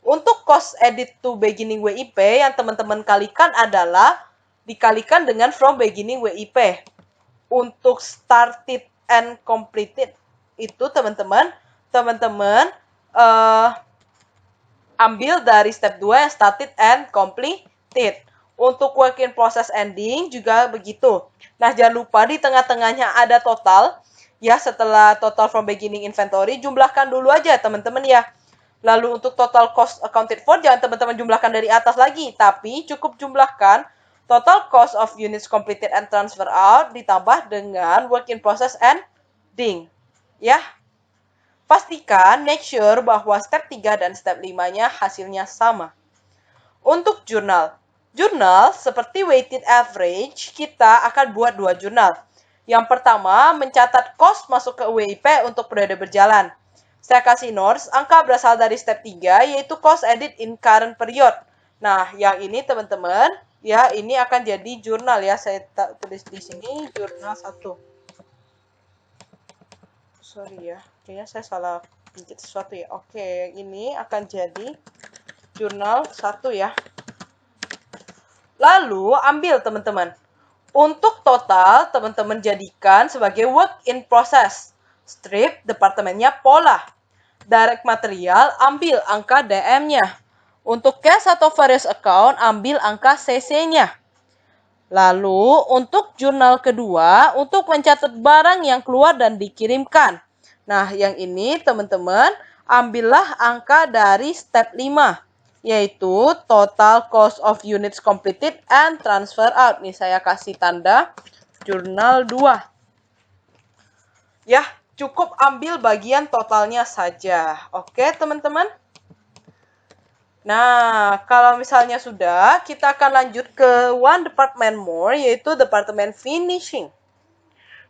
S1: Untuk cost edit to beginning WIP yang teman-teman kalikan adalah dikalikan dengan from beginning WIP. Untuk started and completed itu teman-teman ambil dari step 2 yang started and completed. Untuk work in process ending juga begitu. Nah, jangan lupa di tengah-tengahnya ada total. Ya, setelah total from beginning inventory, jumlahkan dulu aja teman-teman ya. Lalu untuk total cost accounted for, jangan teman-teman jumlahkan dari atas lagi. Tapi cukup jumlahkan total cost of units completed and transfer out ditambah dengan work in process ending. Ya, pastikan, make sure bahwa step 3 dan step 5-nya hasilnya sama. Untuk jurnal. Jurnal seperti weighted average, kita akan buat 2 jurnal. Yang pertama, mencatat cost masuk ke WIP untuk periode berjalan. Saya kasih notes, angka berasal dari step 3, yaitu cost edit in current period. Nah, yang ini teman-teman, ya ini akan jadi jurnal ya. Saya tulis di sini, jurnal 1. Sorry ya, kayaknya saya salah pencet sesuatu ya. Oke, ini akan jadi jurnal 1 ya. Lalu, ambil teman-teman. Untuk total, teman-teman jadikan sebagai work in process. Strip, departemennya pola. Direct material, ambil angka DM-nya. Untuk cash atau various account, ambil angka CC-nya. Lalu, untuk jurnal kedua, untuk mencatat barang yang keluar dan dikirimkan. Nah, yang ini teman-teman, ambillah angka dari step 5. Yaitu total cost of units completed and transfer out. Nih saya kasih tanda jurnal 2. Ya, cukup ambil bagian totalnya saja. Oke, teman-teman? Nah, kalau misalnya sudah, kita akan lanjut ke one department more, yaitu departemen finishing.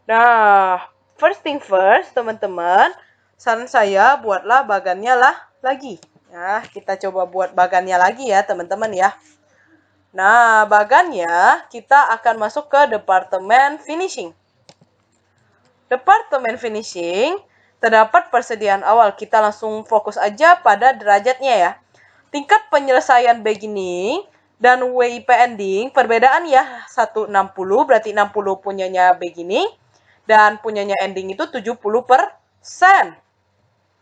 S1: Nah, first thing first, teman-teman, saran saya buatlah bagannya lagi. Nah, kita coba buat bagannya lagi ya, teman-teman ya. Nah, bagannya kita akan masuk ke departemen finishing. Departemen finishing, terdapat persediaan awal. Kita langsung fokus aja pada derajatnya ya. Tingkat penyelesaian beginning dan WIP ending, perbedaan ya, 160, berarti 60 punyanya beginning, dan punyanya ending itu 70%.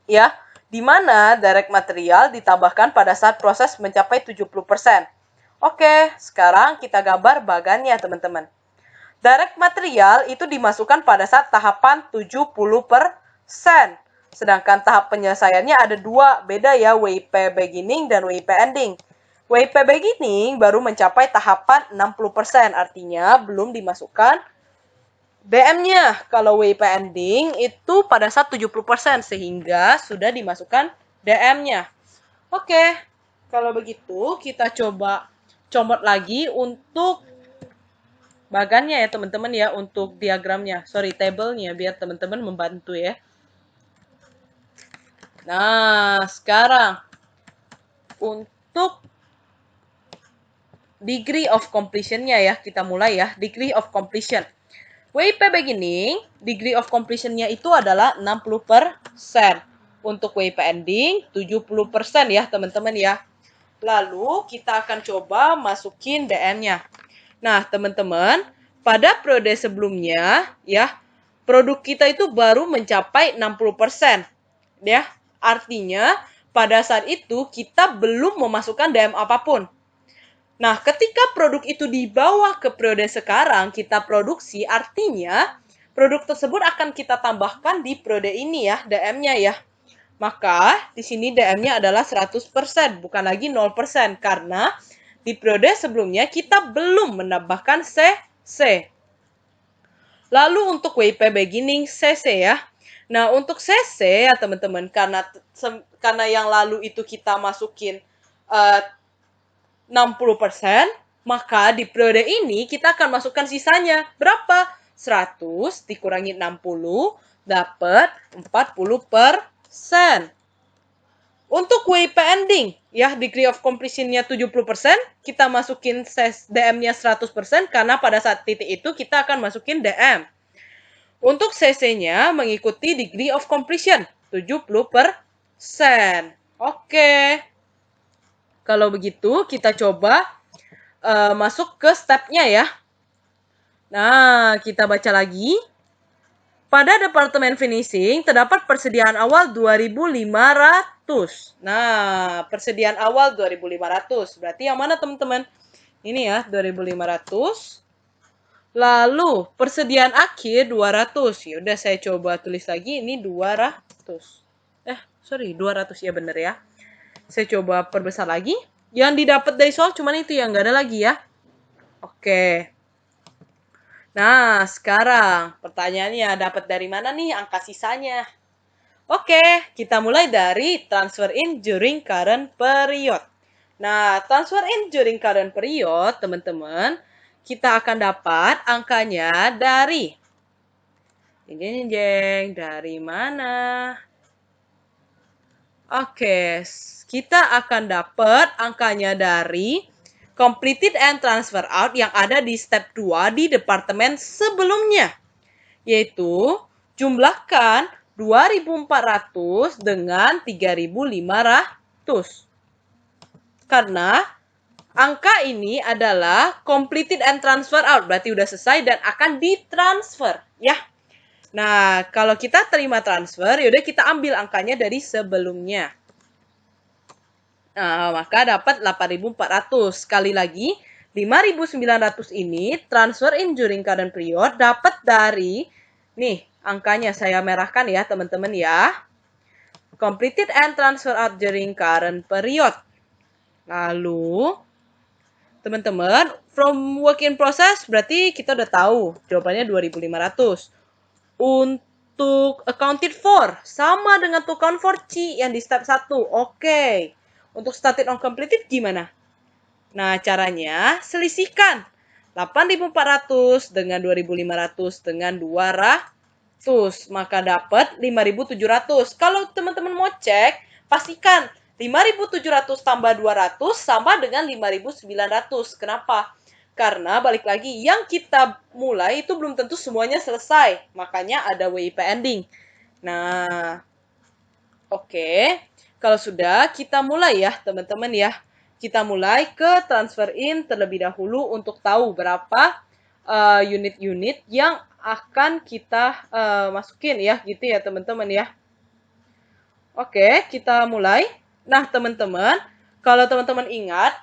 S1: Ya, di mana direct material ditambahkan pada saat proses mencapai 70%. Oke, sekarang kita gambar bagannya, teman-teman. Direct material itu dimasukkan pada saat tahapan 70%. Sedangkan tahap penyelesaiannya ada 2, beda ya, WIP beginning dan WIP ending. WIP beginning baru mencapai tahapan 60%, artinya belum dimasukkan DM-nya. Kalau WIP ending itu pada saat 70%, sehingga sudah dimasukkan DM-nya. Oke, kalau begitu kita coba comot lagi untuk bagannya ya teman-teman ya, untuk diagramnya. Sorry, table-nya, biar teman-teman membantu ya. Nah, sekarang untuk degree of completion-nya ya, kita mulai ya. Degree of completion. WIP beginning, degree of completion-nya itu adalah 60%. Untuk WIP ending, 70% ya teman-teman ya. Lalu kita akan coba masukin DM-nya. Nah, teman-teman, pada periode sebelumnya ya, produk kita itu baru mencapai 60%. Ya, artinya pada saat itu kita belum memasukkan DM apapun. Nah, ketika produk itu dibawa ke periode sekarang, kita produksi, artinya produk tersebut akan kita tambahkan di periode ini ya, DM-nya ya. Maka, di sini DM-nya adalah 100%, bukan lagi 0%, karena di periode sebelumnya kita belum menambahkan CC. Lalu untuk WIP beginning CC ya. Nah, untuk CC ya teman-teman, karena yang lalu itu kita masukin 60%, maka di periode ini kita akan masukkan sisanya. Berapa? 100 dikurangi 60, dapat 40%. Untuk WIP ending, ya degree of completion-nya 70%, kita masukin DM-nya 100% karena pada saat titik itu kita akan masukin DM. Untuk CC-nya mengikuti degree of completion, 70%. Oke. Kalau begitu, kita coba masuk ke step-nya ya. Nah, kita baca lagi. Pada Departemen Finishing, terdapat persediaan awal 2.500. Nah, persediaan awal 2.500. Berarti yang mana, teman-teman? Ini ya, 2.500. Lalu, persediaan akhir 200. Ya udah saya coba tulis lagi, ini 200. 200 ya bener ya. Saya coba perbesar lagi. Yang didapat dari soal cuman itu yang nggak ada lagi ya. Oke. Nah, sekarang pertanyaannya dapat dari mana nih angka sisanya? Oke, kita mulai dari transfer in during current period. Nah, transfer in during current period, teman-teman, kita akan dapat angkanya dari dari mana? Oke, kita akan dapat angkanya dari completed and transfer out yang ada di step 2 di departemen sebelumnya. Yaitu, jumlahkan 2.400 dengan 3.500. Karena angka ini adalah completed and transfer out. Berarti udah selesai dan akan ditransfer. Ya. Nah, kalau kita terima transfer, yaudah kita ambil angkanya dari sebelumnya. Nah, maka dapat 8.400. Sekali lagi, 5.900 ini transfer in during current period dapat dari, nih, angkanya saya merahkan ya, teman-teman ya. Completed and transfer out during current period. Lalu, teman-teman, from work in process berarti kita udah tahu jawabannya 2.500. Untuk accounted for, sama dengan to count for C yang di step 1. Oke. Untuk started on completed gimana? Nah, caranya selisihkan 8.400 dengan 2.500 dengan 200. Maka dapat 5.700. Kalau teman-teman mau cek, pastikan 5.700 tambah 200 sama dengan 5.900. Kenapa? Karena balik lagi, yang kita mulai itu belum tentu semuanya selesai. Makanya ada WIP ending. Nah, oke. Kalau sudah, kita mulai ya, teman-teman ya. Kita mulai ke transfer in terlebih dahulu untuk tahu berapa unit-unit yang akan kita masukin ya, gitu ya teman-teman ya. Oke, kita mulai. Nah, teman-teman, kalau teman-teman ingat,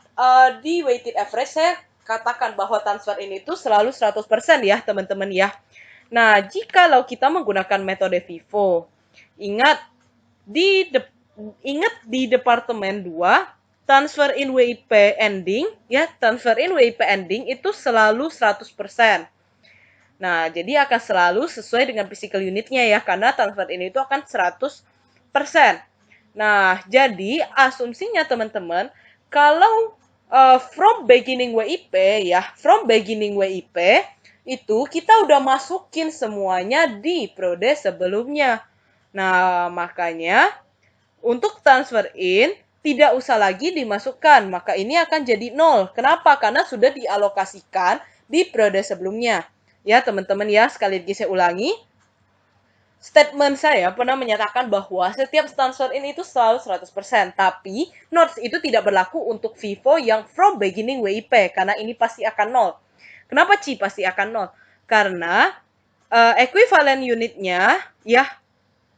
S1: di weighted average saya katakan bahwa transfer in itu selalu 100% ya, teman-teman ya. Nah, jikalau kita menggunakan metode FIFO, ingat di departemen 2, transfer in WIP ending, ya, transfer in WIP ending itu selalu 100%. Nah, jadi akan selalu sesuai dengan physical unitnya ya, karena transfer in itu akan 100%. Nah, jadi asumsinya teman-teman, kalau from beginning WIP ya, from beginning WIP, itu kita udah masukin semuanya di periode sebelumnya. Nah, makanya untuk transfer in, tidak usah lagi dimasukkan. Maka ini akan jadi 0. Kenapa? Karena sudah dialokasikan di periode sebelumnya. Ya, teman-teman ya, sekali lagi saya ulangi. Statement saya pernah menyatakan bahwa setiap transfer in itu selalu 100%. Tapi, notes itu tidak berlaku untuk FIFO yang from beginning WIP. Karena ini pasti akan 0. Kenapa C pasti akan 0? Karena equivalent unitnya, ya,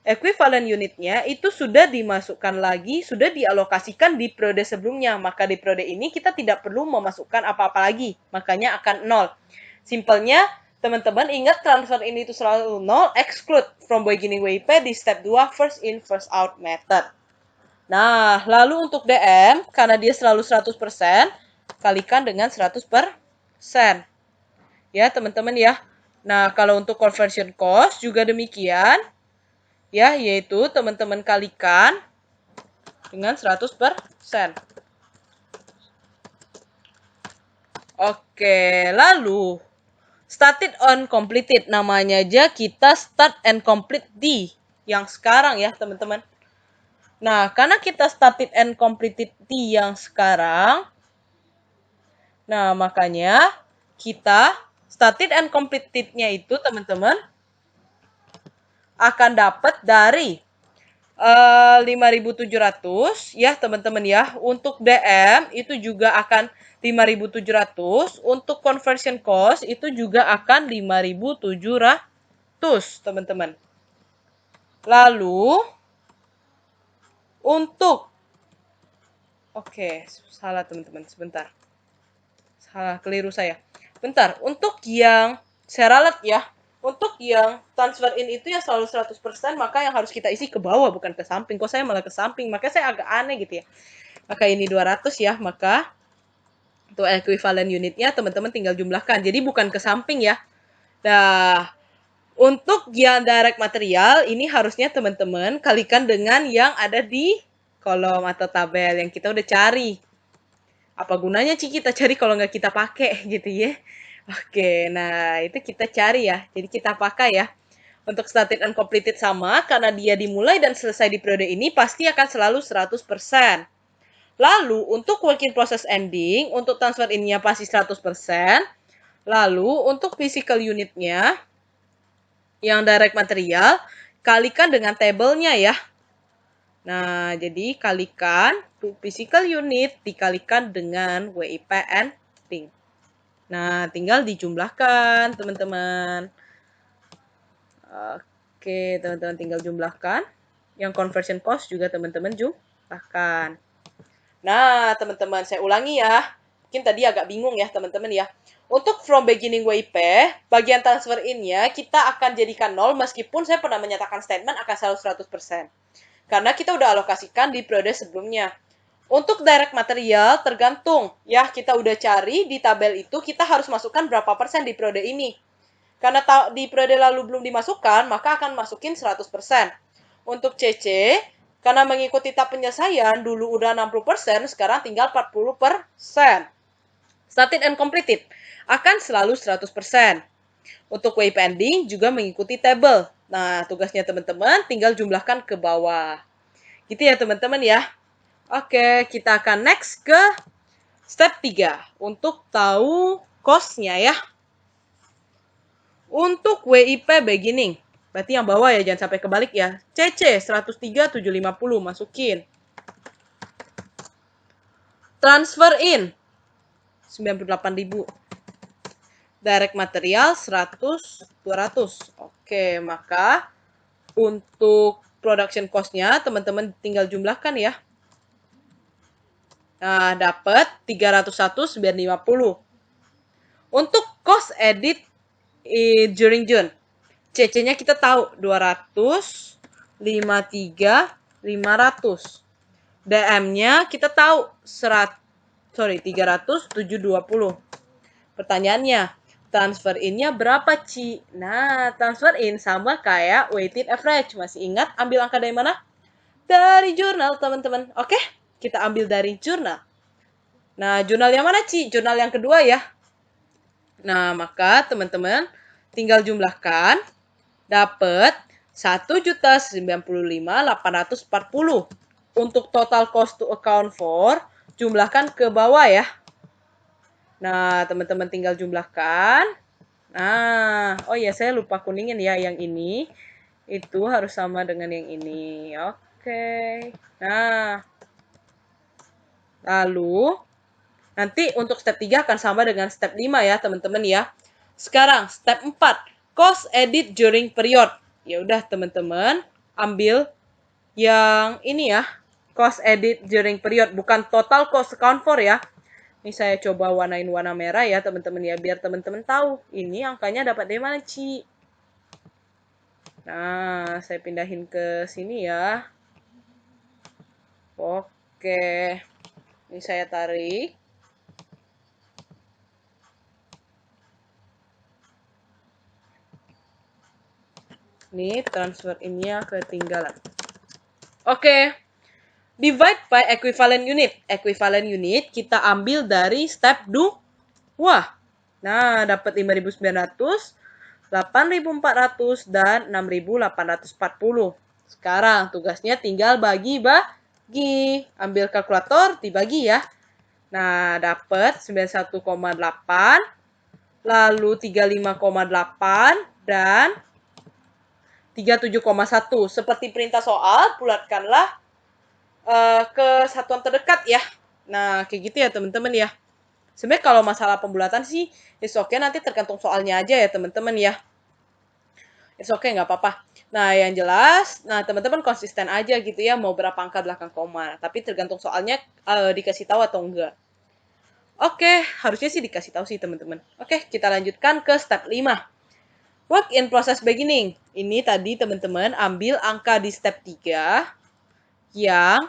S1: equivalent unitnya itu sudah dimasukkan lagi, sudah dialokasikan di periode sebelumnya. Maka di periode ini kita tidak perlu memasukkan apa-apa lagi. Makanya akan 0. Simpelnya, teman-teman ingat transfer ini itu selalu 0, exclude from beginning WIP di step 2, first in, first out method. Nah, lalu untuk DM, karena dia selalu 100%, kalikan dengan 100%. Ya, teman-teman ya. Nah, kalau untuk conversion cost juga demikian, ya, yaitu teman-teman kalikan dengan 100%. Oke, lalu started on completed, namanya aja kita start and complete di yang sekarang ya teman-teman. Nah, karena kita started and completed di yang sekarang, nah makanya kita started and completed-nya itu teman-teman akan dapat dari 5.700 ya teman-teman ya. Untuk DM itu juga akan 5.700, untuk conversion cost itu juga akan 5.700 teman-teman. Lalu untuk salah teman-teman, sebentar. Salah, keliru saya. Bentar, untuk yang saya ralat ya. Untuk yang transfer in itu ya selalu 100%, maka yang harus kita isi ke bawah bukan ke samping. Kok saya malah ke samping? Makanya saya agak aneh gitu ya. Maka ini 200 ya, maka untuk equivalent unitnya teman-teman tinggal jumlahkan. Jadi bukan ke samping ya. Nah, untuk yang direct material ini harusnya teman-teman kalikan dengan yang ada di kolom atau tabel yang kita udah cari. Apa gunanya Ci kita cari kalau nggak kita pakai gitu ya. Oke, nah itu kita cari ya. Jadi kita pakai ya. Untuk started and completed sama, karena dia dimulai dan selesai di periode ini pasti akan selalu 100%. Lalu untuk working process ending, untuk transfer in-nya pasti 100%. Lalu untuk physical unitnya, yang direct material, kalikan dengan tabelnya ya. Nah, jadi kalikan physical unit dikalikan dengan WIP ending. Nah, tinggal dijumlahkan, teman-teman. Oke, teman-teman tinggal jumlahkan. Yang conversion cost juga teman-teman jumlahkan. Nah, teman-teman, saya ulangi ya. Mungkin tadi agak bingung ya, teman-teman ya. Untuk from beginning WIP, bagian transfer in-nya kita akan jadikan 0 meskipun saya pernah menyatakan statement akan selalu 100%. Karena kita udah alokasikan di periode sebelumnya. Untuk direct material tergantung ya, kita udah cari di tabel itu kita harus masukkan berapa persen di periode ini. Karena di periode lalu belum dimasukkan, maka akan masukin 100%. Untuk CC, karena mengikuti tahap penyelesaian, dulu udah 60%, sekarang tinggal 40%. Started and completed akan selalu 100%. Untuk WIP ending juga mengikuti table. Nah, tugasnya teman-teman tinggal jumlahkan ke bawah. Gitu ya teman-teman ya. Oke, kita akan next ke step 3 untuk tahu cost-nya ya. Untuk WIP beginning, berarti yang bawah ya, jangan sampai kebalik ya. CC 103.750 masukin. Transfer in 98.000. Direct material 100.200. Oke, maka untuk production cost-nya teman-teman tinggal jumlahkan ya. Nah, dapat 301.950. Untuk cost edit during June, CC-nya kita tahu 200, 53, 500. DM-nya kita tahu 300, 720. Pertanyaannya, transfer in-nya berapa, Ci? Nah, transfer in sama kayak weighted average. Masih ingat ambil angka dari mana? Dari jurnal, teman-teman. Oke, kita ambil dari jurnal. Nah, jurnal yang mana, Ci? Jurnal yang kedua ya. Nah, maka teman-teman tinggal jumlahkan. Dapat 1.095.840. Untuk total cost to account for, jumlahkan ke bawah ya. Nah, teman-teman tinggal jumlahkan. Nah, oh ya saya lupa kuningin ya, yang ini itu harus sama dengan yang ini. Oke. Nah, lalu nanti untuk step 3 akan sama dengan step 5 ya, teman-teman ya. Sekarang step 4, cost edit during period. Ya udah teman-teman, ambil yang ini ya, cost edit during period, bukan total cost account for ya. Ini saya coba warnain warna merah ya teman-teman ya, biar teman-teman tahu ini angkanya dapat dari mana, Ci. Nah, saya pindahin ke sini ya. Oke, ini saya tarik. Nih, transfer in-nya ketinggalan. Oke. Divide by equivalent unit. Equivalent unit kita ambil dari step 2. Nah, dapat 5.900, 8.400, dan 6.840. Sekarang tugasnya tinggal bagi-bagi. Ambil kalkulator, dibagi ya. Nah, dapat 91,8, lalu 35,8, dan 37,1. Seperti perintah soal, bulatkanlah ke satuan terdekat ya. Nah, kayak gitu ya teman-teman ya. Sebenarnya kalau masalah pembulatan sih, it's okay, nanti tergantung soalnya aja ya teman-teman ya. It's okay, nggak apa-apa. Nah, yang jelas, nah teman-teman konsisten aja gitu ya, mau berapa angka belakang koma. Tapi tergantung soalnya dikasih tahu atau enggak. Oke, harusnya sih dikasih tahu sih teman-teman. Oke, kita lanjutkan ke step 5. Work in process beginning. Ini tadi teman-teman ambil angka di step 3 yang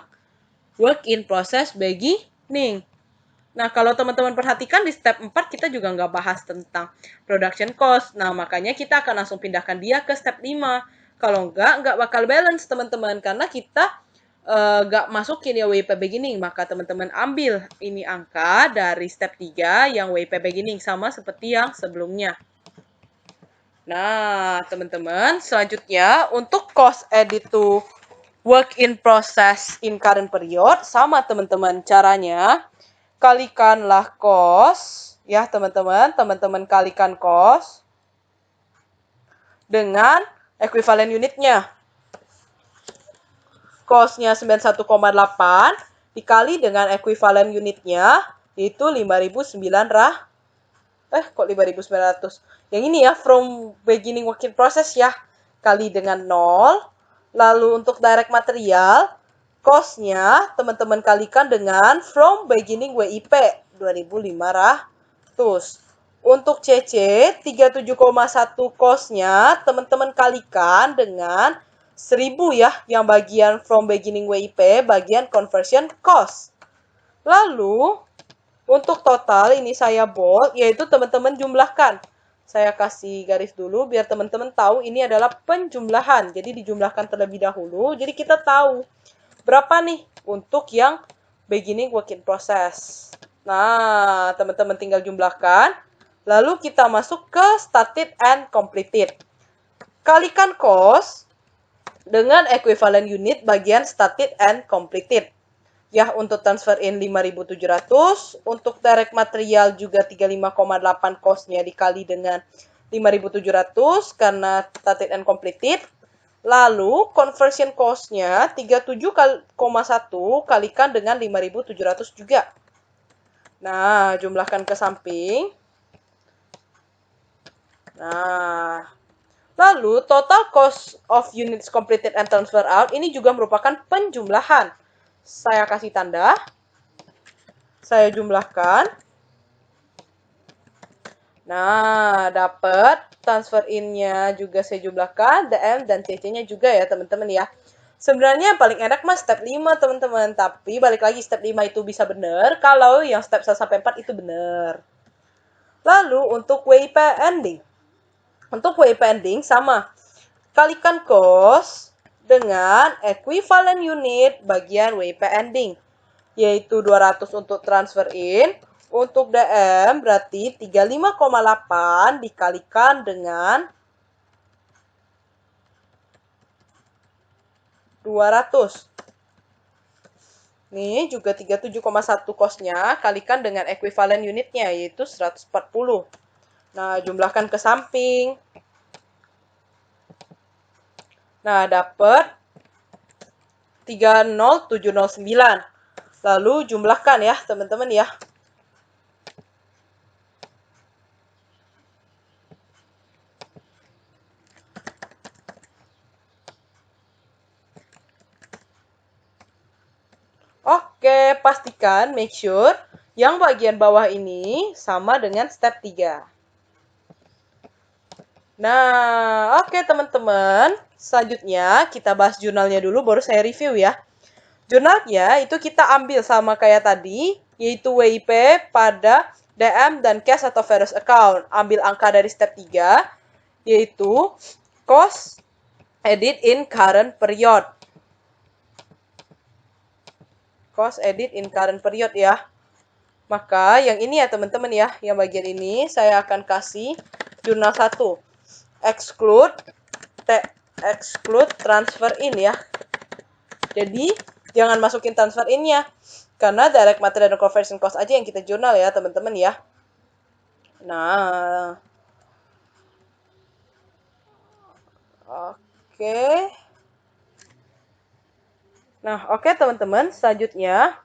S1: work in process beginning. Nah, kalau teman-teman perhatikan di step 4 kita juga nggak bahas tentang production cost. Nah, makanya kita akan langsung pindahkan dia ke step 5. Kalau nggak bakal balance teman-teman. Karena kita nggak masukin ya WIP beginning. Maka teman-teman ambil ini angka dari step 3 yang WIP beginning. Sama seperti yang sebelumnya. Nah, teman-teman, selanjutnya untuk cost edit to work in process in current period, sama teman-teman caranya. Kalikanlah cost, ya teman-teman. Teman-teman kalikan cost dengan equivalent unitnya. Cost-nya 91,8 dikali dengan equivalent unitnya, yaitu 5.900. Kok 5.900? Yang ini ya, from beginning working process ya. Kali dengan 0. Lalu untuk direct material, cost-nya teman-teman kalikan dengan from beginning WIP 2.500. Untuk CC 37,1 cost-nya teman-teman kalikan dengan 1.000 ya, yang bagian from beginning WIP, bagian conversion cost. Lalu untuk total ini saya bold, yaitu teman-teman jumlahkan. Saya kasih garis dulu biar teman-teman tahu ini adalah penjumlahan. Jadi dijumlahkan terlebih dahulu. Jadi kita tahu berapa nih untuk yang beginning working process. Nah, teman-teman tinggal jumlahkan. Lalu kita masuk ke started and completed. Kalikan cost dengan equivalent unit bagian started and completed. Ya, untuk transfer in 5.700, untuk direct material juga 35,8 cost-nya dikali dengan 5.700 karena started and completed. Lalu conversion cost-nya 37,1 kalikan dengan 5.700 juga. Nah, jumlahkan ke samping. Nah, lalu total cost of units completed and transfer out ini juga merupakan penjumlahan. Saya kasih tanda. Saya jumlahkan. Nah, dapat transfer in-nya juga saya jumlahkan, DM dan CC-nya juga ya, teman-teman ya. Sebenarnya yang paling enak mas step 5, teman-teman. Tapi balik lagi step 5 itu bisa benar kalau yang step 1 sampai 4 itu benar. Lalu untuk WIP ending. Untuk WIP ending sama. Kalikan cost dengan equivalent unit bagian WIP ending, yaitu 200 untuk transfer in. Untuk DM berarti 35,8 dikalikan dengan 200. Nih juga 37,1 cost-nya kalikan dengan equivalent unitnya, yaitu 140. Nah, jumlahkan ke samping. Nah, dapat 30709. Lalu jumlahkan ya, teman-teman ya. Oke, pastikan, make sure yang bagian bawah ini sama dengan step 3. Nah, oke teman-teman. Selanjutnya kita bahas jurnalnya dulu, baru saya review ya. Jurnalnya itu kita ambil sama kayak tadi, yaitu WIP pada DM dan cash atau various account. Ambil angka dari step 3, yaitu cost edit in current period. Cost edit in current period ya. Maka yang ini ya teman-teman ya, yang bagian ini saya akan kasih jurnal 1. Exclude transfer in ya. Jadi jangan masukin transfer in-nya. Karena direct material dan conversion cost aja yang kita jurnal ya teman-teman ya. Nah, oke. Nah, oke teman-teman, selanjutnya.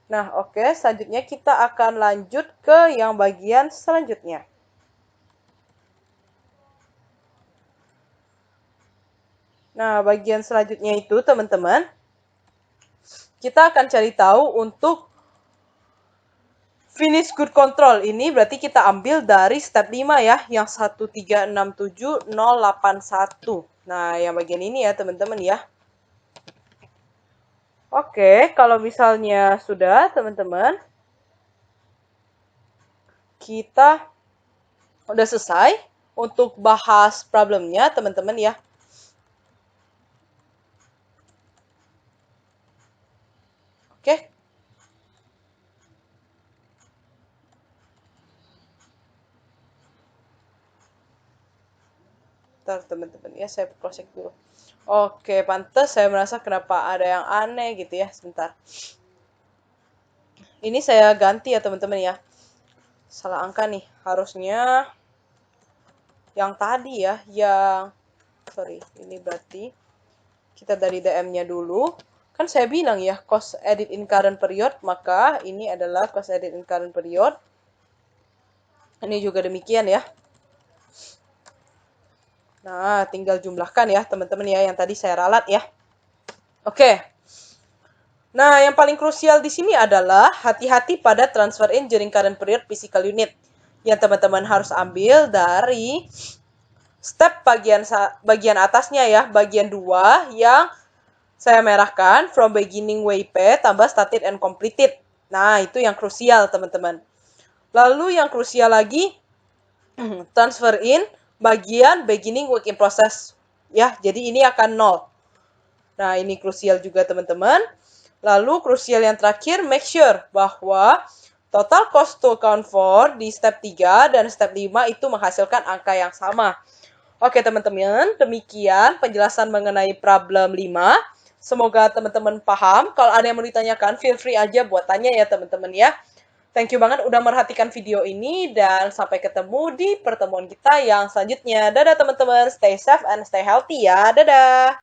S1: Nah, oke, selanjutnya kita akan lanjut ke yang bagian selanjutnya. Nah, bagian selanjutnya itu teman-teman, kita akan cari tahu untuk finish good control. Ini berarti kita ambil dari step 5 ya, yang 1367081. Nah, yang bagian ini ya teman-teman ya. Oke, kalau misalnya sudah teman-teman, kita udah selesai untuk bahas problemnya teman-teman ya. Oke. Bentar teman-teman ya, saya cross check dulu. Oke, pantas saya merasa kenapa ada yang aneh gitu ya, sebentar. Ini saya ganti ya teman-teman ya. Salah angka nih, harusnya yang tadi ya, sorry, ini berarti kita dari DM-nya dulu. Kan saya bilang ya, cost edit in current period, maka ini adalah cost edit in current period. Ini juga demikian ya. Nah, tinggal jumlahkan ya teman-teman ya, yang tadi saya ralat ya. Oke. Nah, yang paling krusial di sini adalah hati-hati pada transfer in during current period physical unit. Yang teman-teman harus ambil dari step bagian atasnya ya, bagian 2 yang saya merahkan, from beginning WIP tambah started and completed. Nah, itu yang krusial teman-teman. Lalu yang krusial lagi, transfer in bagian beginning work in process. Ya, jadi ini akan 0. Nah, ini krusial juga teman-teman. Lalu krusial yang terakhir, make sure bahwa total cost to account for di step 3 dan step 5 itu menghasilkan angka yang sama. Oke teman-teman, demikian penjelasan mengenai problem 5. Semoga teman-teman paham. Kalau ada yang mau ditanyakan, feel free aja buat tanya ya teman-teman ya. Thank you banget udah merhatikan video ini dan sampai ketemu di pertemuan kita yang selanjutnya. Dadah teman-teman, stay safe and stay healthy ya. Dadah!